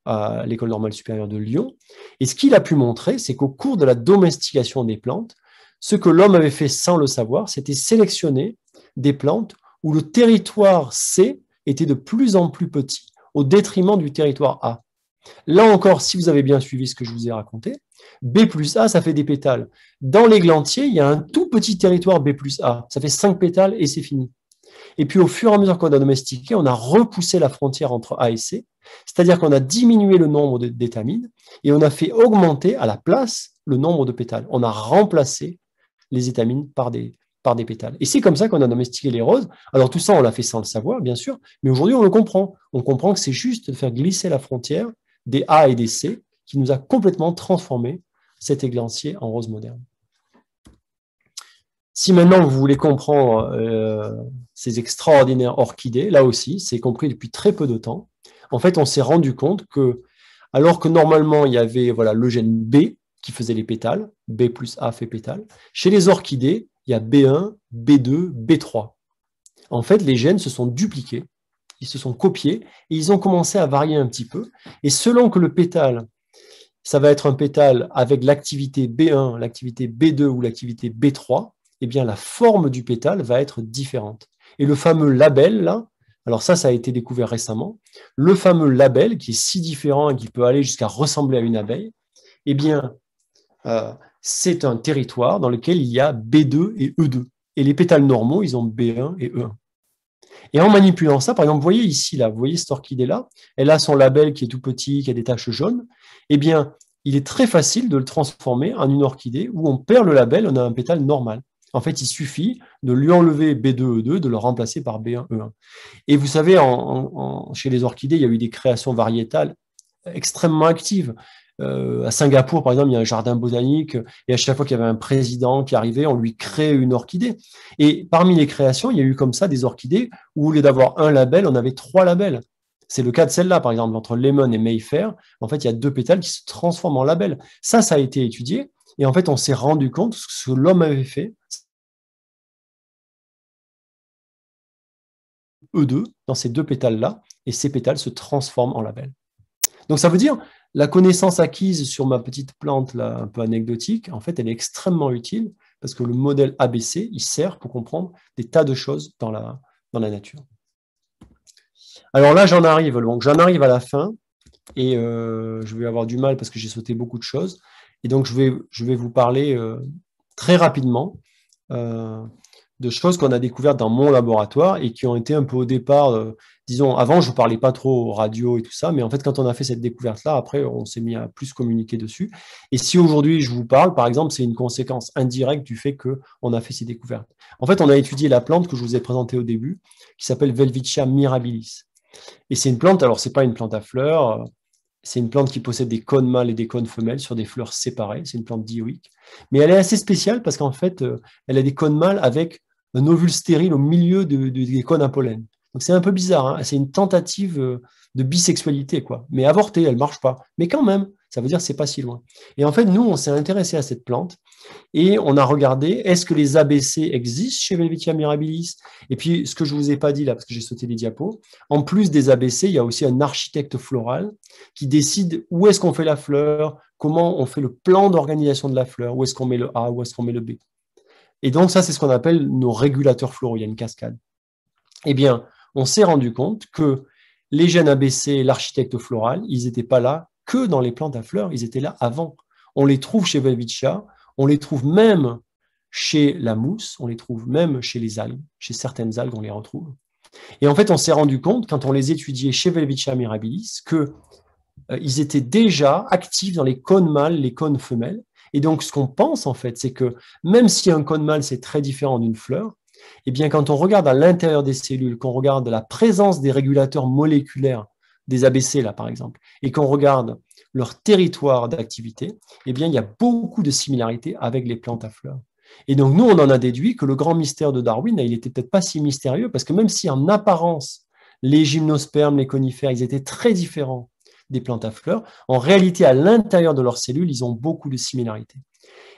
à l'École normale supérieure de Lyon. Et ce qu'il a pu montrer, c'est qu'au cours de la domestication des plantes, ce que l'homme avait fait sans le savoir, c'était sélectionner des plantes où le territoire C était de plus en plus petit, au détriment du territoire A. Là encore, si vous avez bien suivi ce que je vous ai raconté, B plus A, ça fait des pétales. Dans l'églantier, il y a un tout petit territoire B plus A. Ça fait 5 pétales et c'est fini. Et puis, au fur et à mesure qu'on a domestiqué, on a repoussé la frontière entre A et C, c'est-à-dire qu'on a diminué le nombre d'étamines et on a fait augmenter à la place le nombre de pétales. On a remplacé les étamines par des pétales. Et c'est comme ça qu'on a domestiqué les roses. Alors tout ça, on l'a fait sans le savoir, bien sûr, mais aujourd'hui, on le comprend. On comprend que c'est juste de faire glisser la frontière des A et des C qui nous a complètement transformé cet églancier en rose moderne. Si maintenant vous voulez comprendre ces extraordinaires orchidées, là aussi, c'est compris depuis très peu de temps. En fait, on s'est rendu compte que, alors que normalement, il y avait le gène B qui faisait les pétales, B plus A fait pétale, chez les orchidées, il y a B1, B2, B3. En fait, les gènes se sont dupliqués, ils se sont copiés, et ils ont commencé à varier un petit peu. Et selon que le pétale, ça va être un pétale avec l'activité B1, l'activité B2 ou l'activité B3, eh bien, la forme du pétale va être différente. Et le fameux labelle, là, alors ça a été découvert récemment, le fameux labelle, qui est si différent et qui peut aller jusqu'à ressembler à une abeille, eh bien, c'est un territoire dans lequel il y a B2 et E2. Et les pétales normaux, ils ont B1 et E1. Et en manipulant ça, par exemple, vous voyez ici, là, vous voyez cette orchidée-là, elle a son labelle qui est tout petit, qui a des taches jaunes, eh bien, il est très facile de le transformer en une orchidée où on perd le labelle, on a un pétale normal. En fait, il suffit de lui enlever B2, E2, de le remplacer par B1, E1. Et vous savez, chez les orchidées, il y a eu des créations variétales extrêmement actives. À Singapour, par exemple, il y a un jardin botanique, et à chaque fois qu'il y avait un président qui arrivait, on lui crée une orchidée. Et parmi les créations, il y a eu comme ça des orchidées où, au lieu d'avoir un label, on avait 3 labels. C'est le cas de celle-là, par exemple, entre Lemon et Mayfair. En fait, il y a 2 pétales qui se transforment en labels. Ça a été étudié, et en fait, on s'est rendu compte que ce que l'homme avait fait, E2, dans ces 2 pétales-là, et ces pétales se transforment en labels. Donc, ça veut dire, la connaissance acquise sur ma petite plante, là, un peu anecdotique, en fait, elle est extrêmement utile parce que le modèle ABC, il sert pour comprendre des tas de choses dans la nature. Alors là, j'en arrive à la fin et je vais avoir du mal parce que j'ai sauté beaucoup de choses. Et donc, je vais vous parler très rapidement de choses qu'on a découvertes dans mon laboratoire et qui ont été un peu au départ, disons, avant, je ne parlais pas trop radio et tout ça, mais en fait, quand on a fait cette découverte-là, après, on s'est mis à plus communiquer dessus. Et si aujourd'hui, je vous parle, par exemple, c'est une conséquence indirecte du fait qu'on a fait ces découvertes. En fait, on a étudié la plante que je vous ai présentée au début, qui s'appelle Welwitschia mirabilis. Et c'est une plante, alors, ce n'est pas une plante à fleurs, c'est une plante qui possède des cônes mâles et des cônes femelles sur des fleurs séparées. C'est une plante dioïque. Mais elle est assez spéciale parce qu'en fait, elle a des cônes mâles avec un ovule stérile au milieu des cônes à pollen. Donc c'est un peu bizarre. Hein, c'est une tentative de bisexualité, quoi. Mais avortée, elle ne marche pas. Mais quand même, ça veut dire que c'est pas si loin. Et en fait, nous, on s'est intéressé à cette plante et on a regardé, est-ce que les ABC existent chez Welwitschia mirabilis? Et puis, ce que je ne vous ai pas dit là, parce que j'ai sauté les diapos, en plus des ABC, il y a aussi un architecte floral qui décide où est-ce qu'on fait la fleur, comment on fait le plan d'organisation de la fleur, où est-ce qu'on met le A, où est-ce qu'on met le B. Et donc, ça, c'est ce qu'on appelle nos régulateurs floraux. Il y a une cascade. Eh bien, on s'est rendu compte que les gènes ABC, l'architecte floral, ils n'étaient pas là que dans les plantes à fleurs, ils étaient là avant. On les trouve chez Welwitschia, on les trouve même chez la mousse, on les trouve même chez les algues. Chez certaines algues, on les retrouve. Et en fait, on s'est rendu compte, quand on les étudiait chez Welwitschia mirabilis, qu'ils étaient déjà actifs dans les cônes mâles, les cônes femelles. Et donc, ce qu'on pense, en fait, c'est que même si un cône mâle, c'est très différent d'une fleur, eh bien, quand on regarde à l'intérieur des cellules, qu'on regarde la présence des régulateurs moléculaires, des ABC, là, par exemple, et qu'on regarde leur territoire d'activité, eh bien, il y a beaucoup de similarités avec les plantes à fleurs. Et donc, nous, on en a déduit que le grand mystère de Darwin, il n'était peut-être pas si mystérieux, parce que même si en apparence, les gymnospermes, les conifères, ils étaient très différents des plantes à fleurs, en réalité, à l'intérieur de leurs cellules, ils ont beaucoup de similarités.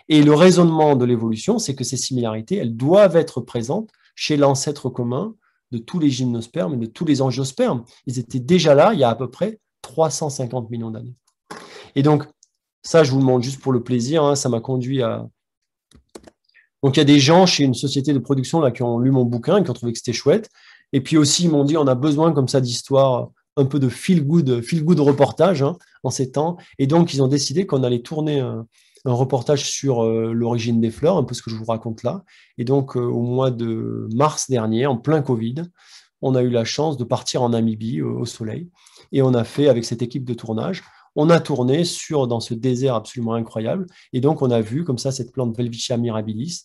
Et le raisonnement de l'évolution, c'est que ces similarités, elles doivent être présentes chez l'ancêtre commun de tous les gymnospermes et de tous les angiospermes. Ils étaient déjà là il y a à peu près 350 millions d'années. Et donc, ça, je vous le montre juste pour le plaisir, hein, ça m'a conduit à... Donc, il y a des gens chez une société de production là, qui ont lu mon bouquin et qui ont trouvé que c'était chouette. Et puis aussi, ils m'ont dit, on a besoin comme ça d'histoires, un peu de feel-good reportage hein, en ces temps. Et donc, ils ont décidé qu'on allait tourner un reportage sur l'origine des fleurs, un peu ce que je vous raconte là. Et donc, au mois de mars dernier, en plein Covid, on a eu la chance de partir en Namibie, au soleil. Et on a fait, avec cette équipe de tournage, on a tourné dans ce désert absolument incroyable. Et donc, on a vu comme ça cette plante Welwitschia mirabilis.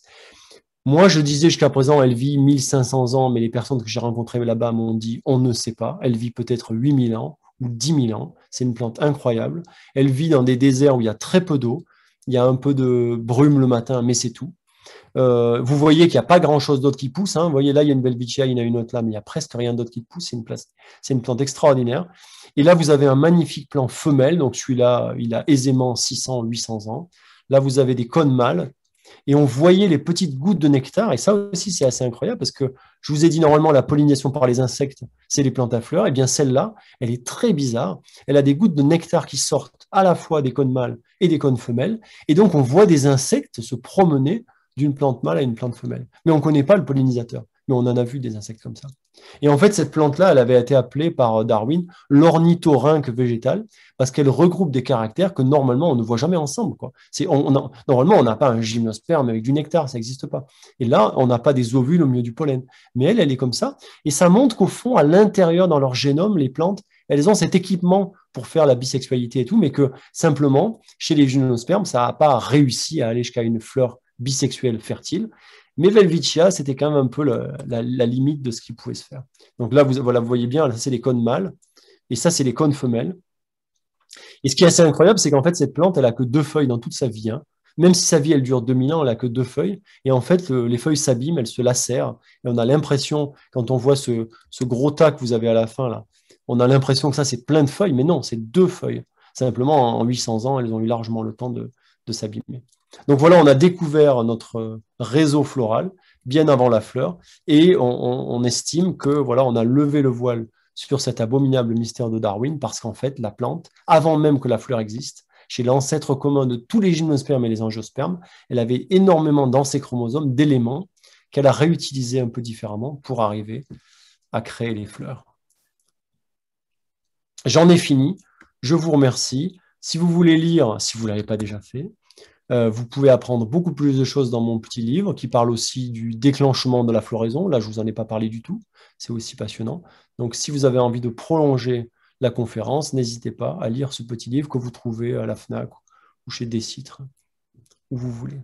Moi, je disais jusqu'à présent, elle vit 1500 ans, mais les personnes que j'ai rencontrées là-bas m'ont dit, on ne sait pas. Elle vit peut-être 8000 ans ou 10 000 ans. C'est une plante incroyable. Elle vit dans des déserts où il y a très peu d'eau. Il y a un peu de brume le matin, mais c'est tout. Vous voyez qu'il n'y a pas grand-chose d'autre qui pousse. Hein. Vous voyez là, il y a une Welwitschia, il y en a une autre là, mais il n'y a presque rien d'autre qui pousse. C'est une plante extraordinaire. Et là, vous avez un magnifique plant femelle. Donc celui-là, il a aisément 600, 800 ans. Là, vous avez des cônes mâles. Et on voyait les petites gouttes de nectar. Et ça aussi, c'est assez incroyable parce que je vous ai dit normalement la pollinisation par les insectes, c'est les plantes à fleurs. Et bien celle-là, elle est très bizarre. Elle a des gouttes de nectar qui sortent à la fois des cônes mâles et des cônes femelles. Et donc, on voit des insectes se promener d'une plante mâle à une plante femelle. Mais on ne connaît pas le pollinisateur. Mais on en a vu des insectes comme ça. Et en fait, cette plante-là, elle avait été appelée par Darwin l'ornithorynque végétal, parce qu'elle regroupe des caractères que normalement on ne voit jamais ensemble. Quoi. Normalement, on n'a pas un gymnosperme avec du nectar, ça n'existe pas. Et là, on n'a pas des ovules au milieu du pollen. Mais elle est comme ça. Et ça montre qu'au fond, à l'intérieur, dans leur génome, les plantes, elles ont cet équipement pour faire la bisexualité et tout, mais que simplement, chez les gymnospermes, ça n'a pas réussi à aller jusqu'à une fleur bisexuelle fertile. Mais Welwitschia, c'était quand même un peu la limite de ce qui pouvait se faire. Donc là, vous voyez bien, là, c'est les cônes mâles, et ça, c'est les cônes femelles. Et ce qui est assez incroyable, c'est qu'en fait, cette plante, elle a que 2 feuilles dans toute sa vie. Hein. Même si sa vie, elle dure 2000 ans, elle a que 2 feuilles. Et en fait, les feuilles s'abîment, elles se lacèrent. Et on a l'impression, quand on voit ce gros tas que vous avez à la fin, là, on a l'impression que ça, c'est plein de feuilles. Mais non, c'est 2 feuilles. Simplement, en 800 ans, elles ont eu largement le temps de s'abîmer. Donc voilà, on a découvert notre réseau floral bien avant la fleur et on estime que voilà, on a levé le voile sur cet abominable mystère de Darwin parce qu'en fait, la plante, avant même que la fleur existe, chez l'ancêtre commun de tous les gymnospermes et les angiospermes, elle avait énormément dans ses chromosomes d'éléments qu'elle a réutilisés un peu différemment pour arriver à créer les fleurs. J'en ai fini. Je vous remercie. Si vous voulez lire, si vous ne l'avez pas déjà fait, Vous pouvez apprendre beaucoup plus de choses dans mon petit livre qui parle aussi du déclenchement de la floraison. Là, je ne vous en ai pas parlé du tout. C'est aussi passionnant. Donc, si vous avez envie de prolonger la conférence, n'hésitez pas à lire ce petit livre que vous trouvez à la FNAC ou chez Décitre, où vous voulez.